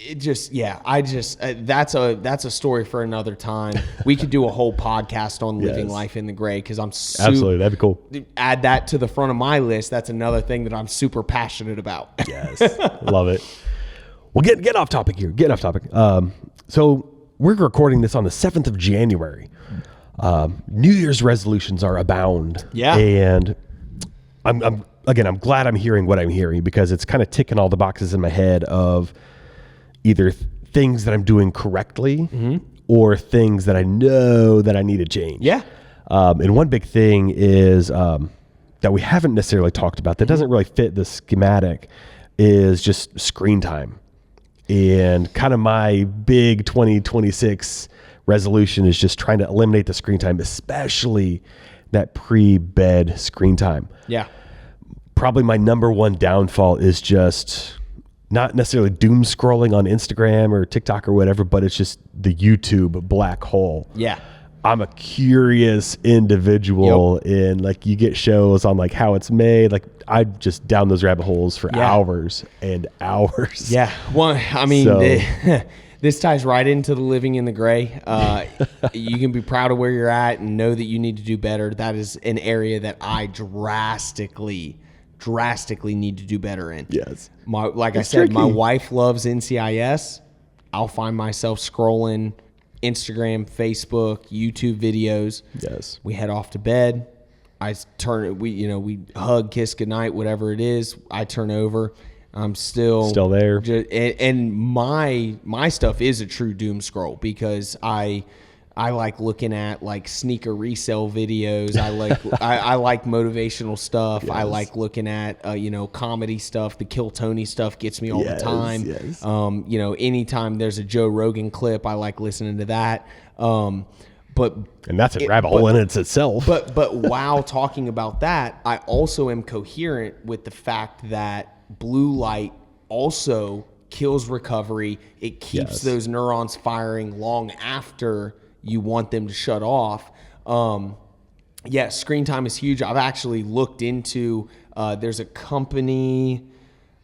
that's a story for another time. We could do a whole podcast on living life in the gray, because I'm absolutely, that'd be cool. Add that to the front of my list. That's another thing that I'm super passionate about. Yes. Love it. Well, get off topic here. Get off topic. So we're recording this on the 7th of January. New Year's resolutions are abound. Yeah. And I'm glad I'm hearing what I'm hearing, because it's kind of ticking all the boxes in my head of either things that I'm doing correctly or things that I know that I need to change. Yeah. And one big thing is that we haven't necessarily talked about that doesn't really fit the schematic is just screen time. And kind of my big 2026 resolution is just trying to eliminate the screen time, especially that pre-bed screen time. Yeah. Probably my number one downfall is just not necessarily doom scrolling on Instagram or TikTok or whatever, but it's just the YouTube black hole. Yeah. I'm a curious individual, and like you get shows on like how it's made. Like I just down those rabbit holes for hours and hours. Yeah. Well, I mean, this ties right into the living in the gray. You can be proud of where you're at and know that you need to do better. That is an area that I drastically need to do better in. Yes. Like I said, my wife loves NCIS. I'll find myself scrolling Instagram, Facebook, YouTube videos. Yes. We head off to bed. We hug, kiss goodnight, whatever it is. I turn over. I'm still there. And my stuff is a true doom scroll, because I I like looking at like sneaker resale videos. I like I like motivational stuff. Yes. I like looking at comedy stuff. The Kill Tony stuff gets me all the time. Yes. Anytime there's a Joe Rogan clip, I like listening to that. And that's a rabbit hole in itself. But while talking about that, I also am coherent with the fact that blue light also kills recovery. It keeps those neurons firing long after you want them to shut off. Screen time is huge. I've actually looked into, there's a company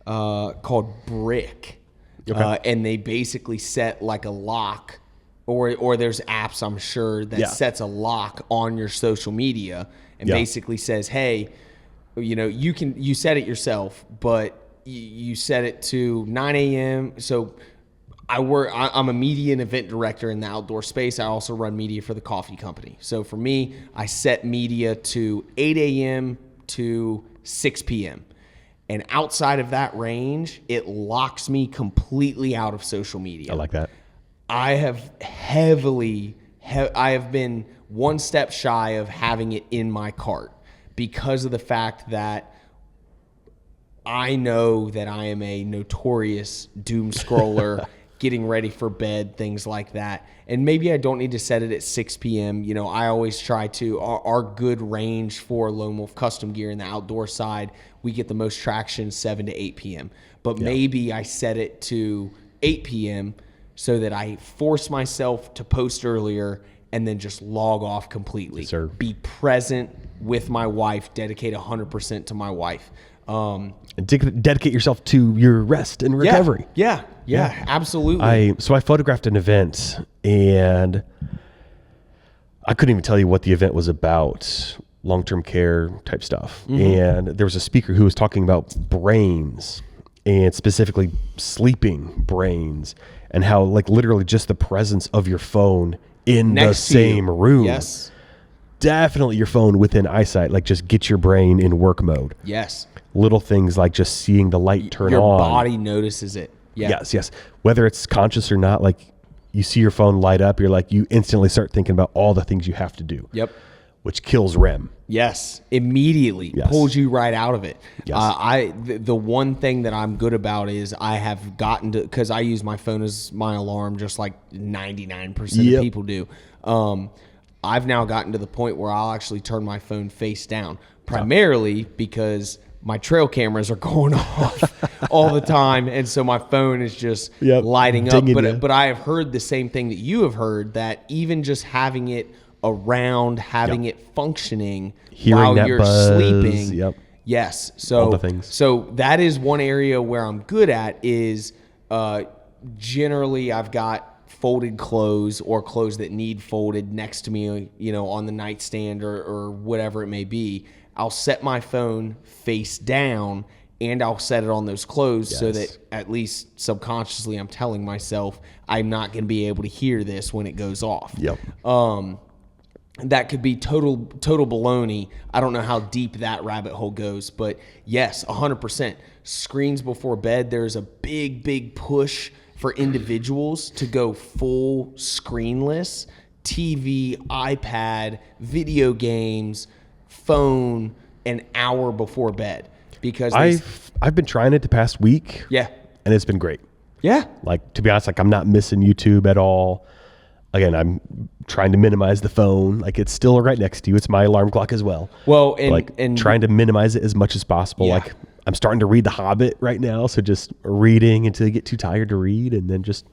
called Brick, and they basically set like a lock, or there's apps, I'm sure, that sets a lock on your social media and basically says, hey, you set it yourself, but you set it to 9 a.m. So I'm a media and event director in the outdoor space. I also run media for the coffee company. So for me, I set media to 8 a.m. to 6 p.m. And outside of that range, it locks me completely out of social media. I like that. I have been one step shy of having it in my cart because of the fact that I know that I am a notorious doom scroller, getting ready for bed, things like that. And maybe I don't need to set it at 6 p.m. I always try to, our good range for Lone Wolf Custom Gear in the outdoor side, we get the most traction 7 to 8 p.m. But maybe I set it to 8 p.m. so that I force myself to post earlier and then just log off completely. Yes, sir. Be present with my wife, dedicate 100% to my wife. And dedicate yourself to your rest and recovery. Yeah, absolutely. So I photographed an event, and I couldn't even tell you what the event was about, long-term care type stuff. Mm-hmm. And there was a speaker who was talking about brains, and specifically sleeping brains, and how like literally just the presence of your phone in the same room. Yes. Definitely your phone within eyesight, like just get your brain in work mode. Yes. Little things like just seeing the light turn on. Your body notices it. Yeah. Yes. Whether it's conscious or not, like you see your phone light up, you're like, you instantly start thinking about all the things you have to do. Yep. Which kills REM. Yes. Immediately pulls you right out of it. Yes. The one thing that I'm good about is I have gotten to, because I use my phone as my alarm just like 99% of people do. I've now gotten to the point where I'll actually turn my phone face down, primarily because my trail cameras are going off all the time. And so my phone is just lighting up. But I have heard the same thing that you have heard, that even just having it around, having it functioning while you're sleeping. Yep. Yes. So, all the things. So that is one area where I'm good at is generally I've got folded clothes or clothes that need folded next to me, on the nightstand or whatever it may be. I'll set my phone face down and I'll set it on those clothes so that at least subconsciously I'm telling myself I'm not going to be able to hear this when it goes off. Yep. That could be total baloney. I don't know how deep that rabbit hole goes, but yes, 100%. Screens before bed, there's a big push for individuals to go full screenless. TV, iPad, video games, phone, an hour before bed. Because I've been trying it the past week. Yeah. And it's been great. Yeah. Like, to be honest, like I'm not missing YouTube at all. Again, I'm trying to minimize the phone. Like, it's still right next to you. It's my alarm clock as well. Well, and trying to minimize it as much as possible. Yeah. Like, I'm starting to read The Hobbit right now. So just reading until you get too tired to read and then just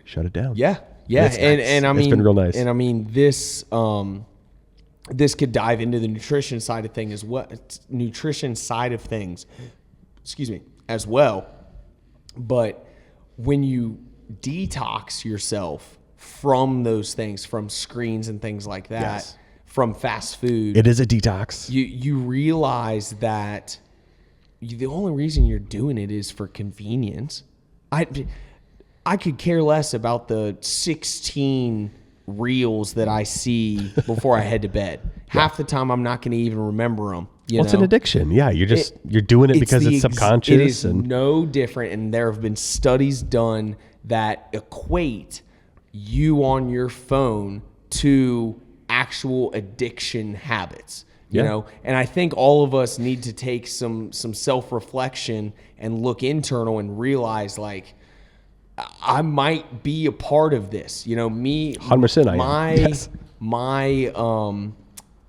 shut it down. Yeah. And I mean, it's been real nice. And I mean, this could dive into the nutrition side of things as well. But when you detox yourself from those things, from screens and things like that, from fast food, it is a detox. You realize that the only reason you're doing it is for convenience. I could care less about the 16 reels that I see before I head to bed. Half the time I'm not going to even remember them. It's an addiction. Yeah, you're doing it because it's subconscious. It is no different, and there have been studies done that equate you on your phone to actual addiction habits. You know, and I think all of us need to take some self-reflection and look internal and realize, like, I might be a part of this. You know, me, 100%.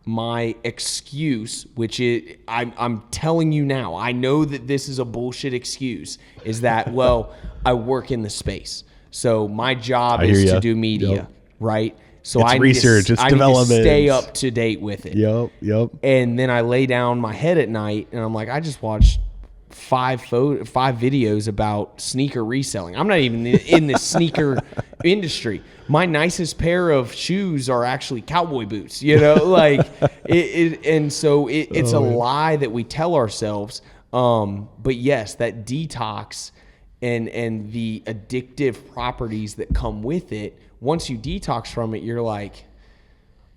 My excuse, which is I'm telling you now, I know that this is a bullshit excuse, is that, well, I work in the space, so my job is to do media, right? So it's research, it's I development. Need to stay up to date with it. Yep. And then I lay down my head at night, and I'm like, I just watched five videos about sneaker reselling. I'm not even in the sneaker industry. My nicest pair of shoes are actually cowboy boots. You know, like it's a lie that we tell ourselves. But yes, that detox and the addictive properties that come with it. Once you detox from it, you're like,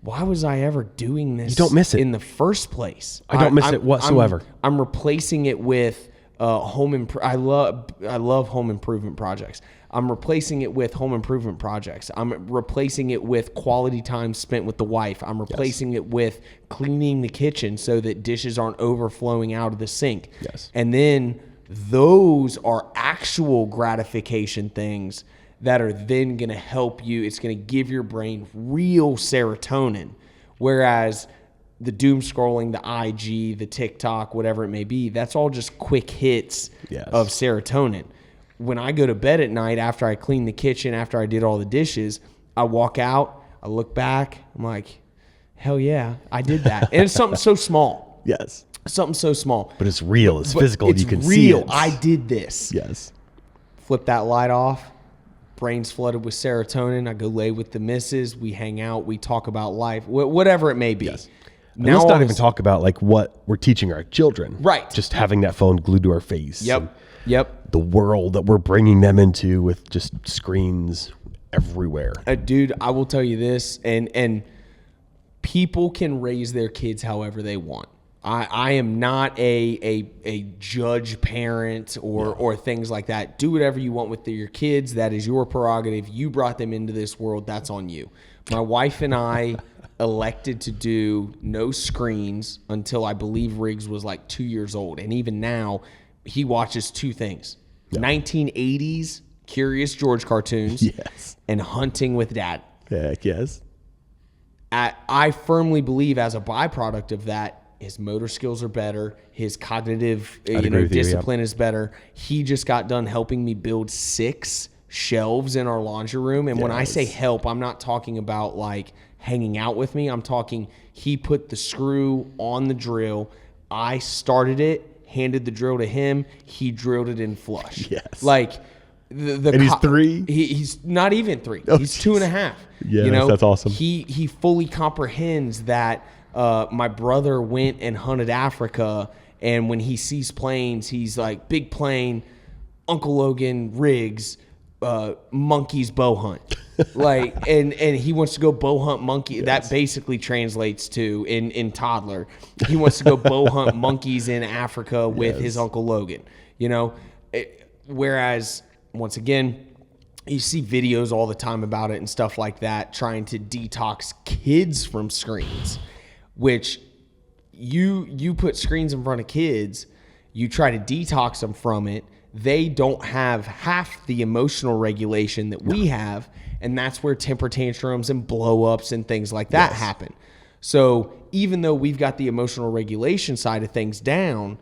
why was I ever doing this? You don't miss it in the first place. I don't miss it whatsoever. I'm replacing it with I love home improvement projects. I'm replacing it with home improvement projects. I'm replacing it with quality time spent with the wife. I'm replacing it with cleaning the kitchen so that dishes aren't overflowing out of the sink. Yes. And then those are actual gratification things that are then going to help you. It's going to give your brain real serotonin. Whereas the doom scrolling, the IG, the TikTok, whatever it may be, that's all just quick hits of serotonin. When I go to bed at night, after I clean the kitchen, after I did all the dishes, I walk out, I look back, I'm like, hell yeah, I did that. And it's something so small. Yes. Something so small. But it's real. It's physical. It's you can real. see it. I did this. Yes. Flip that light off. Brain's flooded with serotonin. I go lay with the missus. We hang out. We talk about life, whatever it may be. Yes. Now let's not even talk about like what we're teaching our children. Right. Just having that phone glued to our face. Yep. The world that we're bringing them into with just screens everywhere. Dude, I will tell you this, and people can raise their kids however they want. I am not a judge parent or things like that. Do whatever you want with your kids. That is your prerogative. You brought them into this world. That's on you. My wife and I elected to do no screens until I believe Riggs was like 2 years old. And even now, he watches two things. 1980s Curious George cartoons and Hunting with Dad. Heck yes. I firmly believe as a byproduct of that, his motor skills are better. His cognitive discipline is better. He just got done helping me build 6 shelves in our laundry room. And when I say help, I'm not talking about like hanging out with me. I'm talking he put the screw on the drill. I started it, handed the drill to him. He drilled it in flush. Yes. Like and he's 3? He's not even 3. Oh, he's 2.5. Yeah, that's awesome. He fully comprehends that. My brother went and hunted Africa, and when he sees planes, he's like, big plane, Uncle Logan, Riggs, monkeys bow hunt. Like, and he wants to go bow hunt monkey. Yes. That basically translates to in toddler. He wants to go bow hunt monkeys in Africa with his Uncle Logan, whereas once again, you see videos all the time about it and stuff like that, trying to detox kids from screens. Which you put screens in front of kids, you try to detox them from it. They don't have half the emotional regulation that we have, and that's where temper tantrums and blow-ups and things like that happen. So even though we've got the emotional regulation side of things down,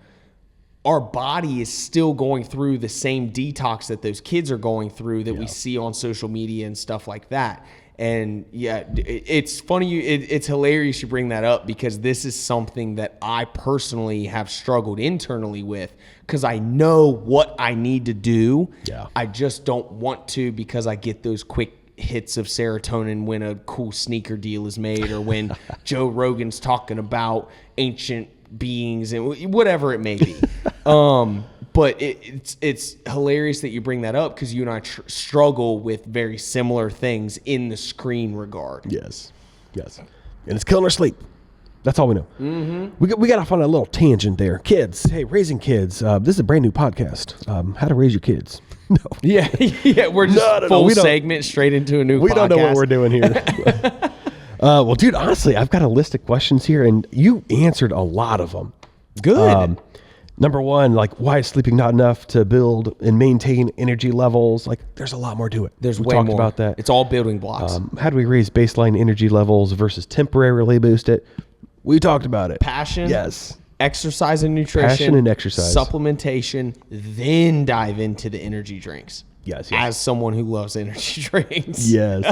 our body is still going through the same detox that those kids are going through that we see on social media and stuff like that. And it's funny. It's hilarious you bring that up because this is something that I personally have struggled internally with because I know what I need to do. Yeah. I just don't want to because I get those quick hits of serotonin when a cool sneaker deal is made or when Joe Rogan's talking about ancient beings and whatever it may be. But it's hilarious that you bring that up because you and I struggle with very similar things in the screen regard. Yes. And it's killing our sleep. That's all we know. Mm-hmm. We got off on a little tangent there. Kids, hey, raising kids. This is a brand new podcast. How to raise your kids. No. Yeah. We're just full segment straight into a new podcast. We don't know what we're doing here. Well, dude, honestly, I've got a list of questions here, and you answered a lot of them. Good. Number one, like, why is sleeping not enough to build and maintain energy levels? Like, there's a lot more to it. There's we way talked more about that. It's all building blocks. How do we raise baseline energy levels versus temporarily boost it? We talked about it. Passion. Yes. Exercise and nutrition. Passion and exercise. Supplementation. Then dive into the energy drinks. Yes. As someone who loves energy drinks. Yes.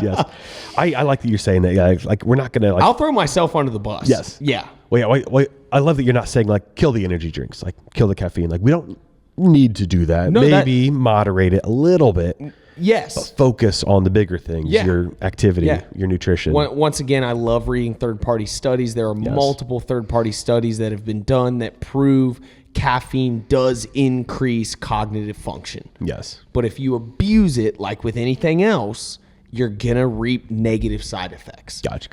I like that you're saying that. Yeah, like, we're not gonna. Like, I'll throw myself under the bus. Yes. Yeah. Wait. I love that you're not saying like kill the energy drinks, like kill the caffeine. Like, we don't need to do that. No, Maybe moderate it a little bit. Yes. Focus on the bigger things, Yeah. your activity, Yeah. your nutrition. Once again, I love reading third-party studies. There are multiple third-party studies that have been done that prove caffeine does increase cognitive function. Yes. But if you abuse it, like with anything else, you're gonna reap negative side effects. Gotcha.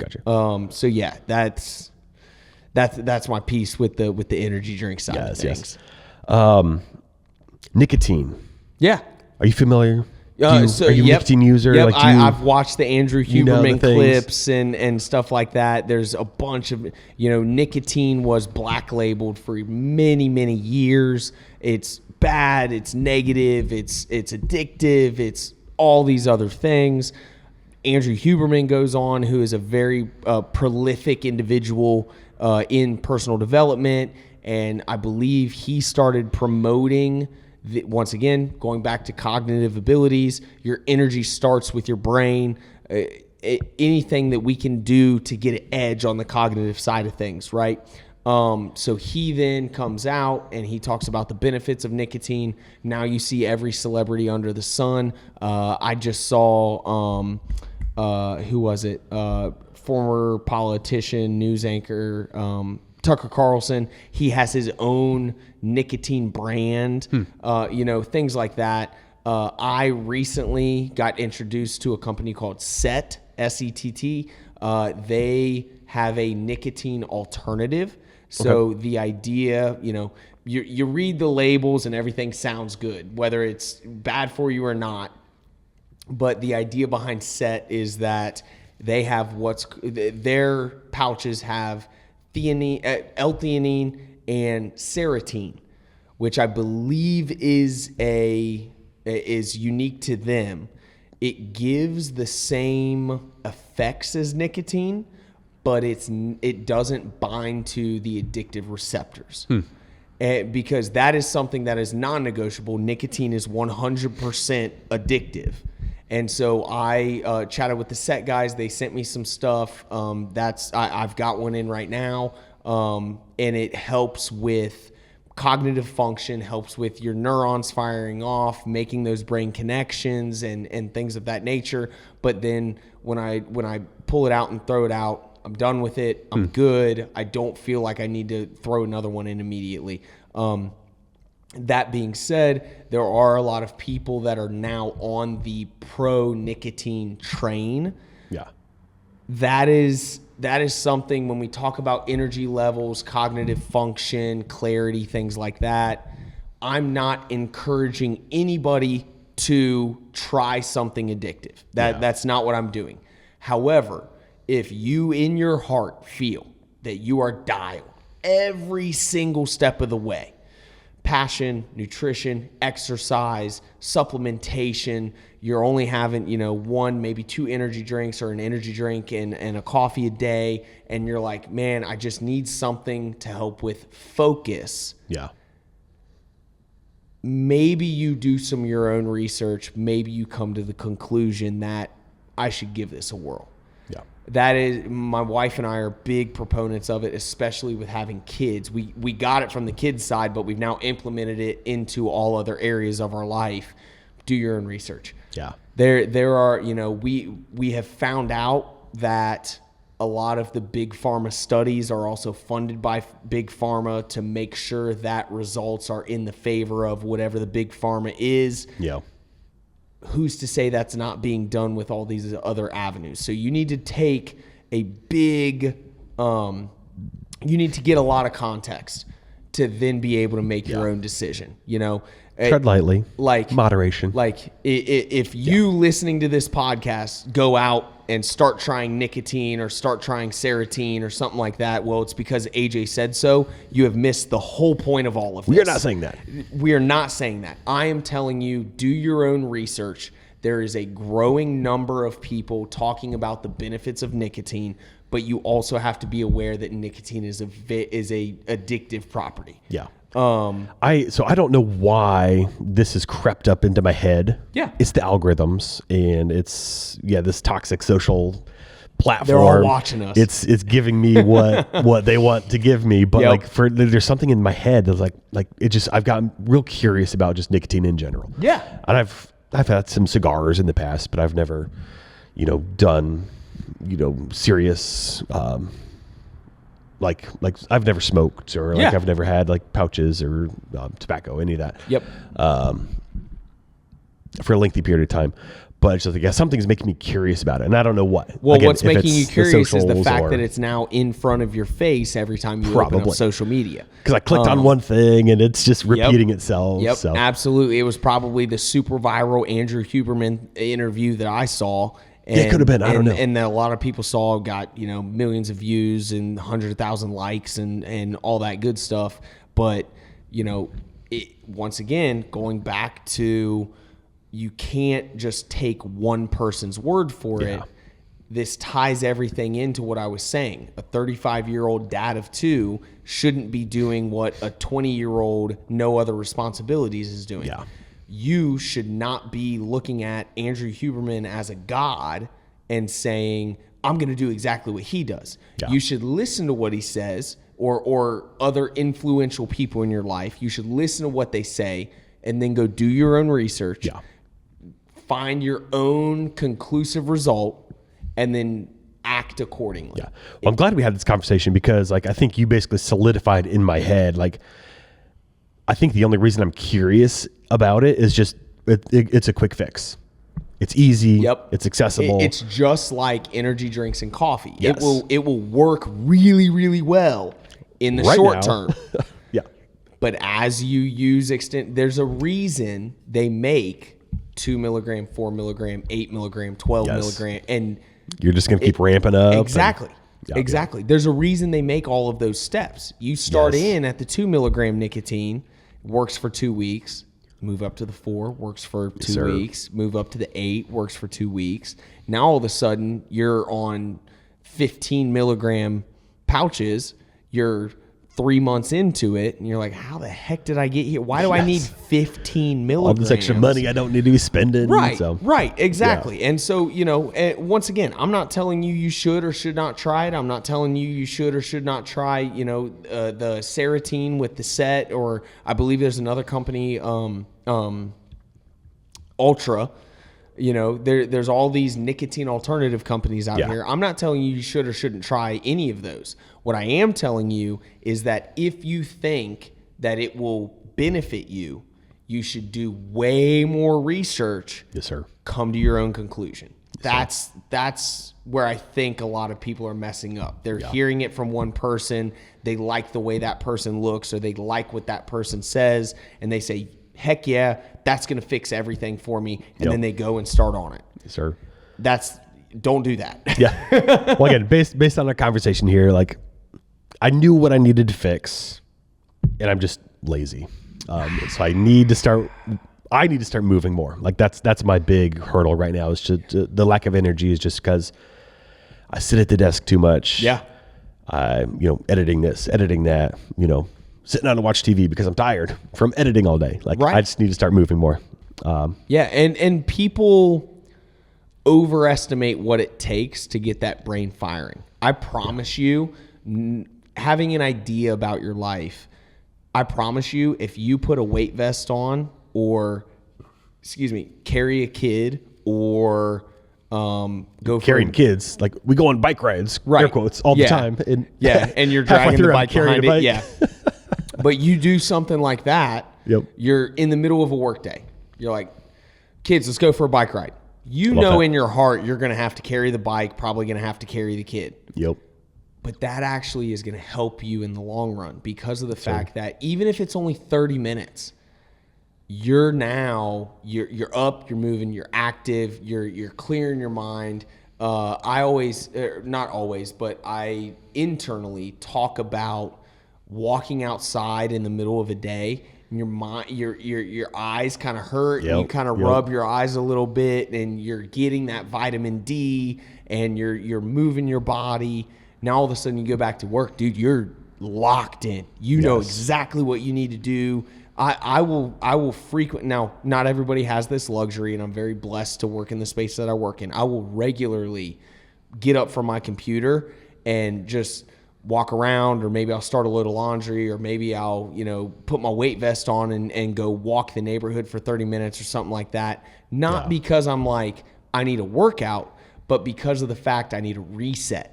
So yeah, that's my piece with the energy drink side of things. Nicotine. Yeah. Are you familiar? Are you a nicotine user? Yep. Like, I've watched the Andrew Huberman the things? clips and stuff like that. There's a bunch of, nicotine was black labeled for many, many years. It's bad. It's negative. It's addictive. It's all these other things. Andrew Huberman goes on, who is a very prolific individual in personal development. And I believe he started promoting, once again, going back to cognitive abilities, your energy starts with your brain. Anything that we can do to get an edge on the cognitive side of things, right? So he then comes out and he talks about the benefits of nicotine. Now you see every celebrity under the sun. I just saw, who was it? Former politician, news anchor, Tucker Carlson. He has his own nicotine brand, things like that. I recently got introduced to a company called SETT, S-E-T-T. They have a nicotine alternative. So the idea, you read the labels and everything sounds good, whether it's bad for you or not. But the idea behind SETT is that they have their pouches have L-theanine and serotine, which I believe is unique to them. It gives the same effects as nicotine, but it doesn't bind to the addictive receptors. Because that is something that is non-negotiable. Nicotine is 100% addictive. And so I chatted with the SETT guys. They sent me some stuff. I've got one in right now, and it helps with cognitive function, helps with your neurons firing off, making those brain connections and things of that nature. But then when I pull it out and throw it out, I'm done with it. I'm good. I don't feel like I need to throw another one in immediately. That being said, there are a lot of people that are now on the pro-nicotine train. Yeah. That is something when we talk about energy levels, cognitive function, clarity, things like that. I'm not encouraging anybody to try something addictive. That's not what I'm doing. However, if you in your heart feel that you are dialed every single step of the way, passion, nutrition, exercise, supplementation, you're only having, one, maybe two energy drinks or an energy drink and a coffee a day, and you're like, man, I just need something to help with focus. Yeah. Maybe you do some of your own research. Maybe you come to the conclusion that I should give this a whirl. Yeah. That is, my wife and I are big proponents of it, especially with having kids. We got it from the kids side, but we've now implemented it into all other areas of our life. Do your own research. Yeah. There are, we have found out that a lot of the big pharma studies are also funded by big pharma to make sure that results are in the favor of whatever the big pharma is. Yeah. Who's to say that's not being done with all these other avenues? So you need to take a big, you need to get a lot of context to then be able to make your own decision. Tread lightly, like moderation. Like if you listening to this podcast go out and start trying nicotine or start trying serotonin or something like that, well, it's because AJ said so. You have missed the whole point of all of this. We are not saying that. We are not saying that. I am telling you, do your own research. There is a growing number of people talking about the benefits of nicotine, but you also have to be aware that nicotine is a addictive property. Yeah. I don't know why this has crept up into my head. Yeah. It's the algorithms, and it's this toxic social platform. They're all watching us. It's giving me what they want to give me, but there's something in my head that's like it just, I've gotten real curious about just nicotine in general. Yeah. And I've had some cigars in the past, but I've never, done, serious, like I've never smoked, or I've never had like pouches or tobacco, any of that. Yep. For a lengthy period of time. But it's just like, something's making me curious about it, and I don't know what. Well, Again, what's making you curious is the fact or, that it's now in front of your face every time you open up social media. Because I clicked on one thing and it's just repeating itself. Yep, so. Absolutely. It was probably the super viral Andrew Huberman interview that I saw. And, it could have been. I don't know. And that a lot of people saw, got millions of views and 100,000 likes and all that good stuff. But once again, going back to, you can't just take one person's word for it. This ties everything into what I was saying. A 35-year-old dad of 2 shouldn't be doing what a 20-year-old no other responsibilities is doing. Yeah. You should not be looking at Andrew Huberman as a god and saying, I'm going to do exactly what he does. Yeah. You should listen to what he says, or other influential people in your life. You should listen to what they say and then go do your own research. Yeah. Find your own conclusive result and then act accordingly. Yeah. Well, I'm glad we had this conversation, because I think you basically solidified in my head, I think the only reason I'm curious about it is just it's a quick fix. It's easy. Yep. It's accessible. It's just like energy drinks and coffee. Yes. It will work really, really well in the short term. Yeah. But as you use there's a reason they make 2 milligram, 4 milligram, 8 milligram, 12 milligram, and you're just going to keep ramping up. Exactly. Exactly. There's a reason they make all of those steps. You start in at the 2 milligram nicotine, works for 2 weeks, move up to the 4, works for 2 weeks, move up to the 8, works for 2 weeks. Now all of a sudden you're on 15 milligram pouches. You're 3 months into it, and you're like, how the heck did I get here? Why do I need 15 milligrams? All this extra money I don't need to be spending. Right, right, exactly. Yeah. And so, once again, I'm not telling you should or should not try it. I'm not telling you should or should not try, the serotonin with the set, or I believe there's another company, Ultra. There's all these nicotine alternative companies out here. I'm not telling you should or shouldn't try any of those. What I am telling you is that if you think that it will benefit you, you should do way more research. Yes, sir. Come to your own conclusion. That's where I think a lot of people are messing up. They're hearing it from one person. They like the way that person looks, or they like what that person says, and they say, heck yeah, that's going to fix everything for me. And then they go and start on it. Yes, sir. Don't do that. Yeah. Well, again, based on our conversation here, I knew what I needed to fix, and I'm just lazy. So I need to start moving more. That's my big hurdle right now, is the lack of energy, is just because I sit at the desk too much. Yeah. Editing this, editing that, sitting down to watch TV because I'm tired from editing all day. I just need to start moving more. And people overestimate what it takes to get that brain firing. I promise you, having an idea about your life, I promise you, if you put a weight vest on, or, carry a kid, or go carrying kids, we go on bike rides, air quotes, all the time. And and you're dragging the bike behind it. Yeah. But you do something like that, you're in the middle of a work day. You're like, kids, let's go for a bike ride. In your heart, you're going to have to carry the bike, probably going to have to carry the kid. Yep. But that actually is going to help you in the long run, because of the fact that even if it's only 30 minutes, you're up, you're moving, you're active, you're clearing your mind. I always, not always, but I internally talk about walking outside in the middle of a day. And your eyes kind of hurt. Yep, And you kind of rub your eyes a little bit, and you're getting that vitamin D, and you're moving your body. Now all of a sudden you go back to work, dude. You're locked in. You know exactly what you need to do. I will frequent. Now, not everybody has this luxury, and I'm very blessed to work in the space that I work in. I will regularly get up from my computer and just walk around, or maybe I'll start a load of laundry, or maybe I'll, put my weight vest on and go walk the neighborhood for 30 minutes or something like that. Not because I'm like, I need a workout, but because of the fact I need a reset.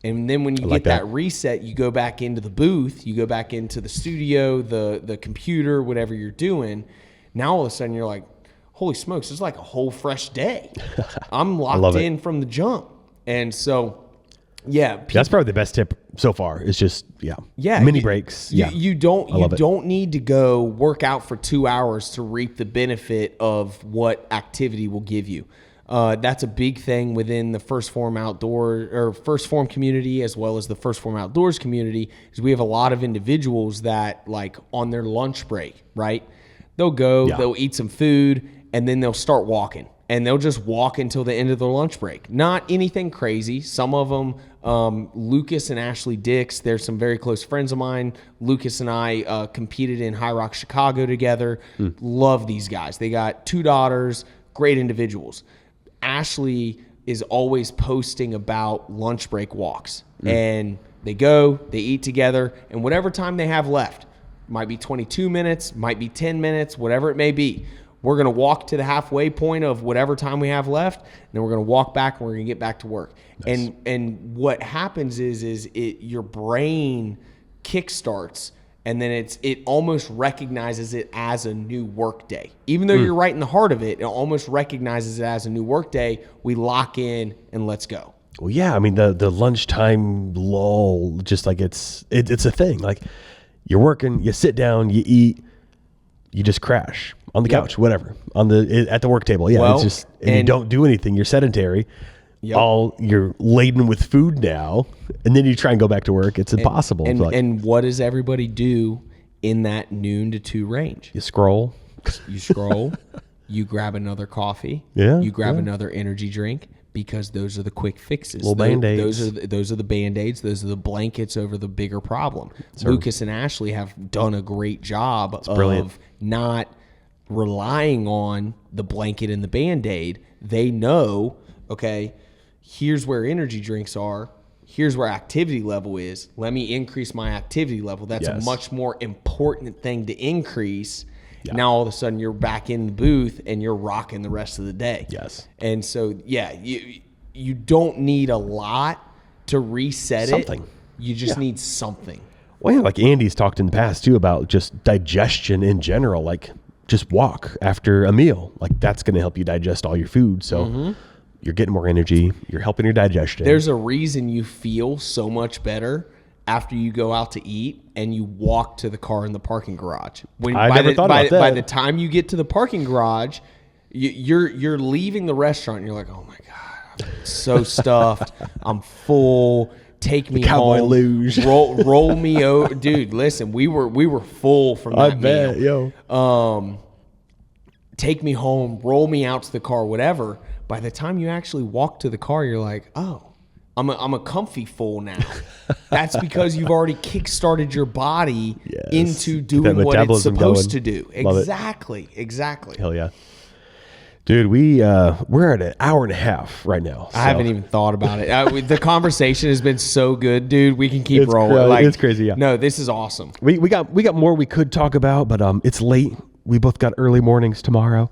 And then when you get that reset, you go back into the booth, you go back into the studio, the computer, whatever you're doing. Now all of a sudden you're like, holy smokes, it's like a whole fresh day. I'm locked in from the jump. And so, that's probably the best tip so far. It's just mini breaks. You don't need to go work out for 2 hours to reap the benefit of what activity will give you. That's a big thing within the First Form Outdoor or First Form community, as well as the First Form Outdoors community, is we have a lot of individuals that, like, on their lunch break, right? They'll go, they'll eat some food, and then they'll start walking. And they'll just walk until the end of their lunch break. Not anything crazy. Some of them, Lucas and Ashley Dix, they're some very close friends of mine. Lucas and I competed in High Rock, Chicago together. Love these guys. They got 2 daughters, great individuals. Ashley is always posting about lunch break walks. And they go, they eat together, and whatever time they have left, might be 22 minutes, might be 10 minutes, whatever it may be, we're going to walk to the halfway point of whatever time we have left, and then we're going to walk back, and we're going to get back to work. Nice. And what happens is your brain kickstarts, and then it almost recognizes it as a new work day. Even though you're right in the heart of it, it almost recognizes it as a new work day. We lock in and let's go. Well, yeah, I mean the lunchtime lull, just like it's a thing. Like, you're working, you sit down, you eat, you just crash on the couch, whatever, at the work table. Yeah, it's just, and you don't do anything. You're sedentary. You're laden with food now, and then you try and go back to work. It's impossible. And what does everybody do in that noon to 2 range? You scroll. You grab another coffee. Yeah. You grab another energy drink, because those are the quick fixes. Little Band-Aids. Those are the Band-Aids. Those are the blankets over the bigger problem. Lucas and Ashley have done a great job of not relying on the blanket and the Band-Aid. They know, okay, here's where energy drinks are. Here's where activity level is. Let me increase my activity level. That's a much more important thing to increase. Yeah. Now all of a sudden you're back in the booth and you're rocking the rest of the day. Yes. And so, you don't need a lot to reset it. You just need something. Well, yeah, like Andy's talked in the past too about just digestion in general. Like, just walk after a meal. Like, that's going to help you digest all your food. So you're getting more energy. You're helping your digestion. There's a reason you feel so much better after you go out to eat and you walk to the car in the parking garage. I never thought about that. By the time you get to the parking garage, you're leaving the restaurant and you're like, oh my God, I'm so stuffed. I'm full. Take me Cowboy home. luge. Roll me over. Dude, listen, we were full from that meal. Yo. Take me home, roll me out to the car, whatever. By the time you actually walk to the car, you're like, oh, I'm a comfy full now. That's because you've already kickstarted your body into doing what it's supposed to do. Exactly. Hell yeah. Dude, we're at an hour and a half right now. So. I haven't even thought about it. The conversation has been so good, dude. We can keep rolling. It's crazy. Yeah. No, this is awesome. We got more we could talk about, but it's late. We both got early mornings tomorrow.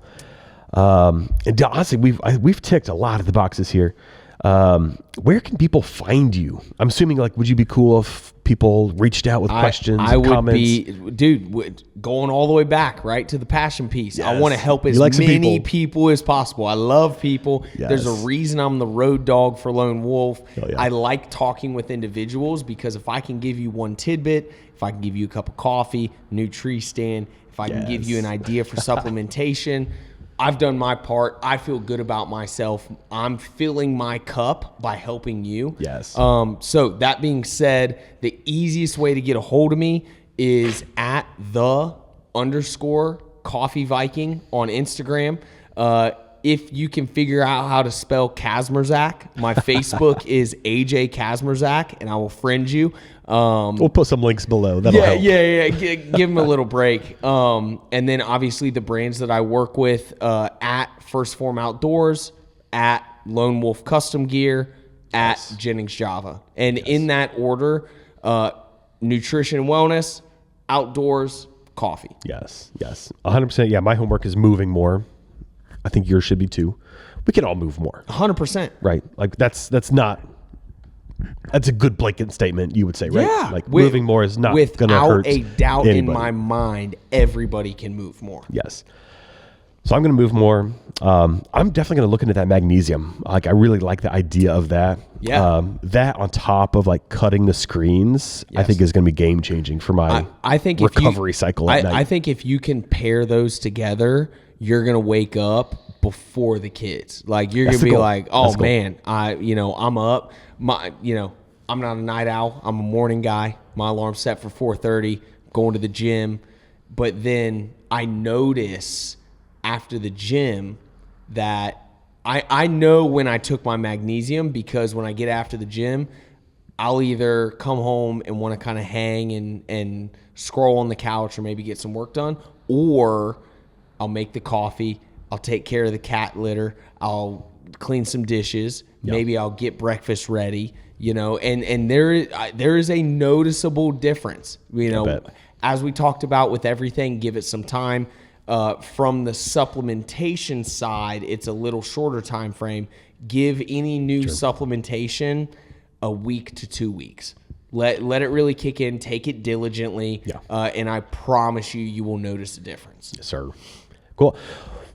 And honestly, we've ticked a lot of the boxes here. Where can people find you? I'm assuming, like, would you be cool if people reached out with questions, comments? Dude, going all the way back, right, to the passion piece. Yes. I want to help as many people as possible. I love people. Yes. There's a reason I'm the road dog for Lone Wolf. Yeah. I like talking with individuals, because if I can give you one tidbit, if I can give you a cup of coffee, new tree stand, if I can give you an idea for supplementation, I've done my part. I feel good about myself. I'm filling my cup by helping you. Yes. So that being said, the easiest way to get a hold of me is at _Coffee Viking on Instagram. If you can figure out how to spell Kazmierczak, my Facebook is AJ Kazmierczak, and I will friend you. We'll put some links below. That'll help. Yeah. Give them a little break. And then obviously the brands that I work with at First Form Outdoors, at Lone Wolf Custom Gear, at Jennings Java. And in that order, nutrition and wellness, outdoors, coffee. Yes. 100%. Yeah, my homework is moving more. I think yours should be too. We can all move more. 100%. Right. Like that's a good blanket statement, you would say, right? Yeah. Like moving more is not going to hurt without a doubt anybody. in my mind, everybody can move more. Yes. So I'm going to move more. I'm definitely going to look into that magnesium. Like I really like the idea of that. Yeah. That on top of like cutting the screens, I think is going to be game changing for my I think recovery cycle at night. I think if you can pair those together, you're going to wake up before the kids. Like you're going to be like, oh man, I'm up. I'm not a night owl. I'm a morning guy. My alarm's set for 4:30, going to the gym. But then I notice after the gym that I know when I took my magnesium, because when I get after the gym, I'll either come home and want to kind of hang and scroll on the couch or maybe get some work done, or I'll make the coffee, I'll take care of the cat litter, I'll clean some dishes, maybe I'll get breakfast ready, and there is a noticeable difference, as we talked about with everything, give it some time. From the supplementation side, it's a little shorter time frame. Give any new supplementation a week to 2 weeks. Let it really kick in. Take it diligently, and I promise you will notice a difference. Yes, sir. Cool.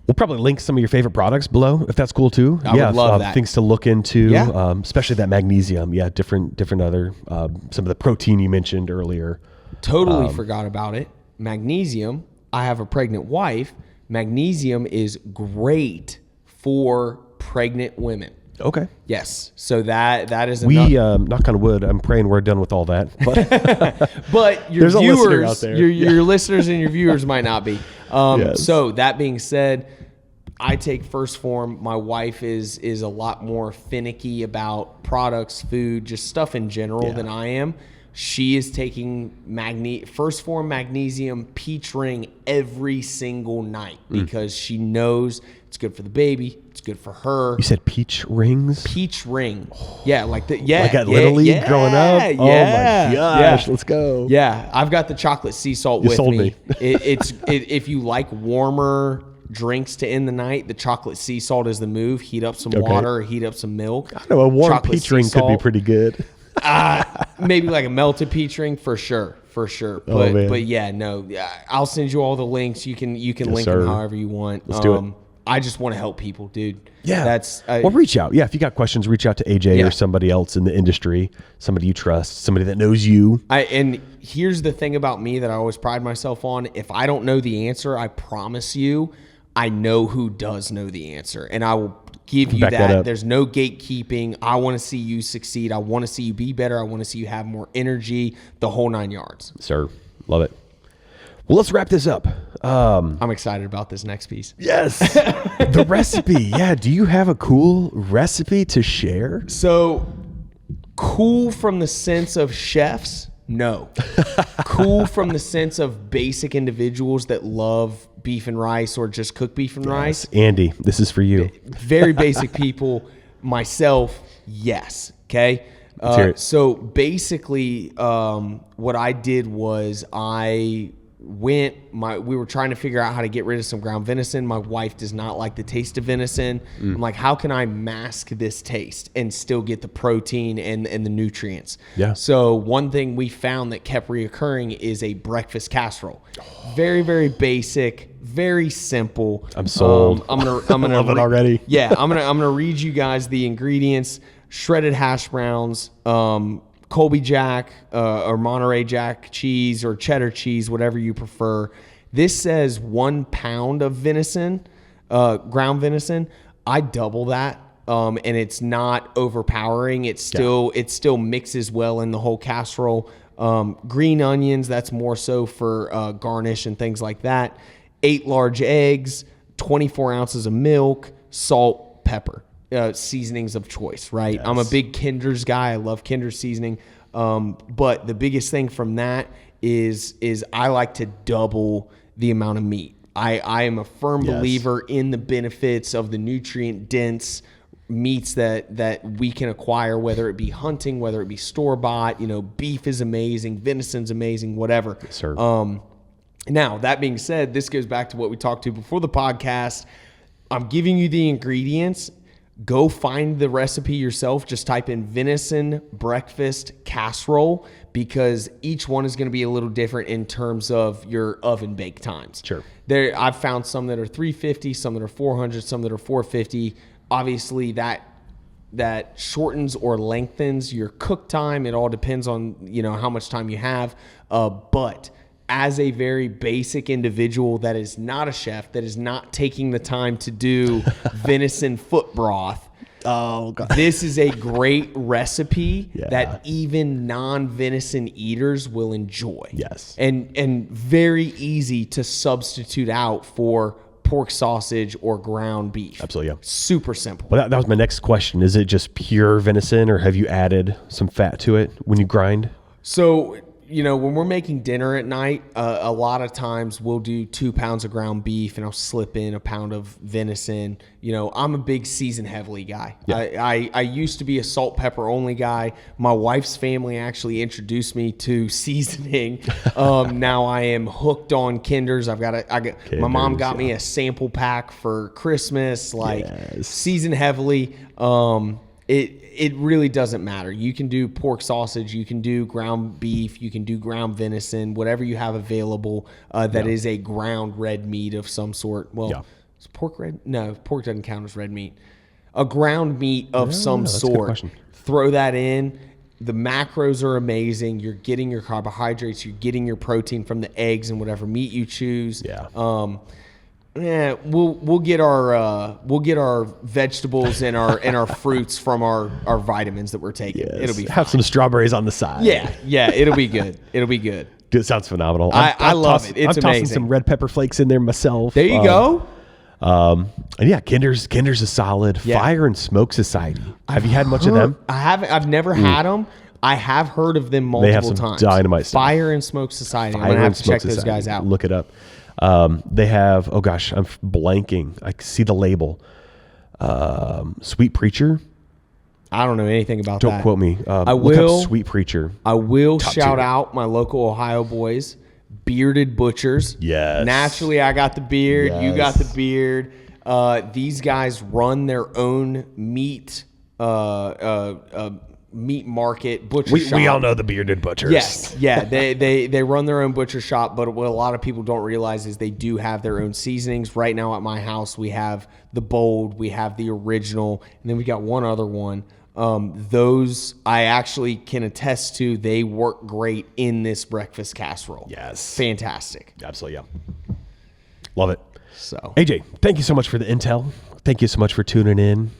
We'll probably link some of your favorite products below, if that's cool too. I would love that. Things to look into, especially that magnesium. Yeah, different other, some of the protein you mentioned earlier. Totally forgot about it. Magnesium. I have a pregnant wife. Magnesium is great for pregnant women. Okay. Yes. So that is we knock on wood. I'm praying we're done with all that. But your there's a listener viewers, out there. your listeners and your viewers might not be. So that being said, I take First Form. My wife is a lot more finicky about products, food, just stuff in general than I am. She is taking First Form magnesium peach ring every single night because she knows it's good for the baby. It's good for her. You said peach rings? Peach ring. Yeah, like at Little League growing up? Oh my gosh, let's go. Yeah, I've got the chocolate sea salt with me. If you like warmer drinks to end the night, the chocolate sea salt is the move. Heat up some water, heat up some milk. I know a warm peach ring could be pretty good. Maybe like a melted peach ring for sure. But yeah, no, I'll send you all the links. You can link them however you want. Let's do it. I just want to help people, dude. Yeah. Well, reach out. Yeah. If you got questions, reach out to AJ or somebody else in the industry, somebody you trust, somebody that knows you. And here's the thing about me that I always pride myself on. If I don't know the answer, I promise you, I know who does know the answer, and I will give you that. There's no gatekeeping. I want to see you succeed. I want to see you be better. I want to see you have more energy, the whole 9 yards. Sir, love it. Well, let's wrap this up. I'm excited about this next piece. Yes. The recipe. Yeah. Do you have a cool recipe to share? So cool from the sense of chefs? No. Cool from the sense of basic individuals that love beef and rice or just cook beef and rice. Andy, this is for you. Very basic people. Myself, yes. Okay. So basically, what I did was we were trying to figure out how to get rid of some ground venison. My wife does not like the taste of venison. I'm like, how can I mask this taste and still get the protein and the nutrients? Yeah. So one thing we found that kept reoccurring is a breakfast casserole. Very, very basic, very simple. I'm sold. I'm gonna love it already. Yeah. I'm gonna read you guys the ingredients: shredded hash browns, Colby Jack or Monterey Jack cheese or cheddar cheese, whatever you prefer. This says 1 pound of venison, ground venison, I double that. And it's not overpowering. It still mixes well in the whole casserole. Green onions, that's more so for garnish and things like that. 8 large eggs, 24 ounces of milk, salt, pepper, seasonings of choice, right? Yes. I'm a big Kinder's guy. I love Kinder's seasoning. But the biggest thing from that is I like to double the amount of meat. I am a firm believer in the benefits of the nutrient-dense meats that we can acquire, whether it be hunting, whether it be store-bought. Beef is amazing, venison's amazing, whatever. Yes, sir. Now, that being said, this goes back to what we talked to before the podcast. I'm giving you the ingredients. Go find the recipe yourself. Just type in venison breakfast casserole, because each one is going to be a little different in terms of your oven bake times. Sure. I've found some that are 350, some that are 400, some that are 450. Obviously, that shortens or lengthens your cook time. It all depends on how much time you have. But as a very basic individual that is not a chef, that is not taking the time to do venison foot broth, oh God, this is a great recipe that even non-venison eaters will enjoy. Yes, and very easy to substitute out for pork sausage or ground beef. Absolutely, yeah. Super simple. Well, that was my next question. Is it just pure venison, or have you added some fat to it when you grind? So, when we're making dinner at night, a lot of times we'll do 2 pounds of ground beef and I'll slip in a pound of venison. I'm a big season heavily guy. Yeah. I used to be a salt pepper only guy. My wife's family actually introduced me to seasoning. Now I am hooked on Kinder's. My mom got me a sample pack for Christmas, season heavily. It really doesn't matter. You can do pork sausage, you can do ground beef, you can do ground venison, whatever you have available that is a ground red meat of some sort. Well, is pork red? No, pork doesn't count as red meat. A ground meat of some sort. Throw that in. The macros are amazing. You're getting your carbohydrates, you're getting your protein from the eggs and whatever meat you choose. Yeah. We'll get our vegetables and our fruits from our vitamins that we're taking. Yes. It'll be fine. Have some strawberries on the side. Yeah, it'll be good. It'll be good. It sounds phenomenal. I love it. It's I'm amazing. tossing some red pepper flakes in there myself. There you go. And yeah, Kinder's is solid. Yeah. Fire and Smoke Society. Have you had much of them? I haven't. I've never had them. I have heard of them multiple They have some times. dynamite stuff. Fire and Smoke Society. I'm gonna have to check those guys out. Look it up. They have, oh gosh, I'm blanking. I see the label. Sweet Preacher. I don't know anything about Don't that. quote me. I look will. up Sweet Preacher. I will Top shout tier. out my local Ohio boys, Bearded Butchers. Yes. Naturally, I got the beard. Yes. You got the beard. These guys run their own meat market butcher shop. We all know the Bearded Butchers. Yes, yeah, they run their own butcher shop, but what a lot of people don't realize is they do have their own seasonings. Right now at my house, we have the Bold, we have the Original, and then we got one other one. Those I actually can attest to. They work great in this breakfast casserole. Yes. Fantastic. Absolutely, yeah. Love it. So, AJ, thank you so much for the intel. Thank you so much for tuning in,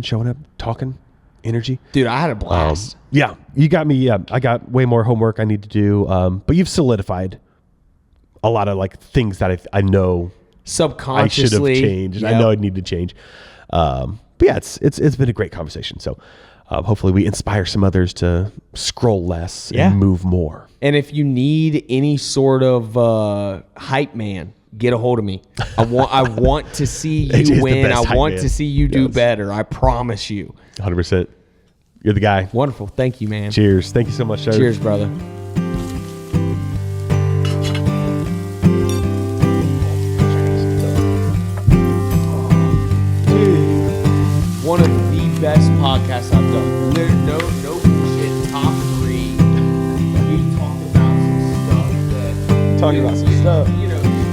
showing up, talking, energy. dude, I had a blast. Yeah, you got me. Yeah, I got way more homework I need to do. But you've solidified a lot of things that I know Subconsciously, I should have changed. Yep. I know I need to change. But yeah, it's been a great conversation. So hopefully we inspire some others to scroll less and move more. And if you need any sort of hype man, get a hold of me. I want to see you win. I want to see you do better. I promise you. 100%. You're the guy. Wonderful. Thank you, man. Cheers. Thank you so much, sir. Cheers, brother. One of the best podcasts I've done. There's no bullshit. Top 3. We talked about some stuff that Talking about some stuff. You know.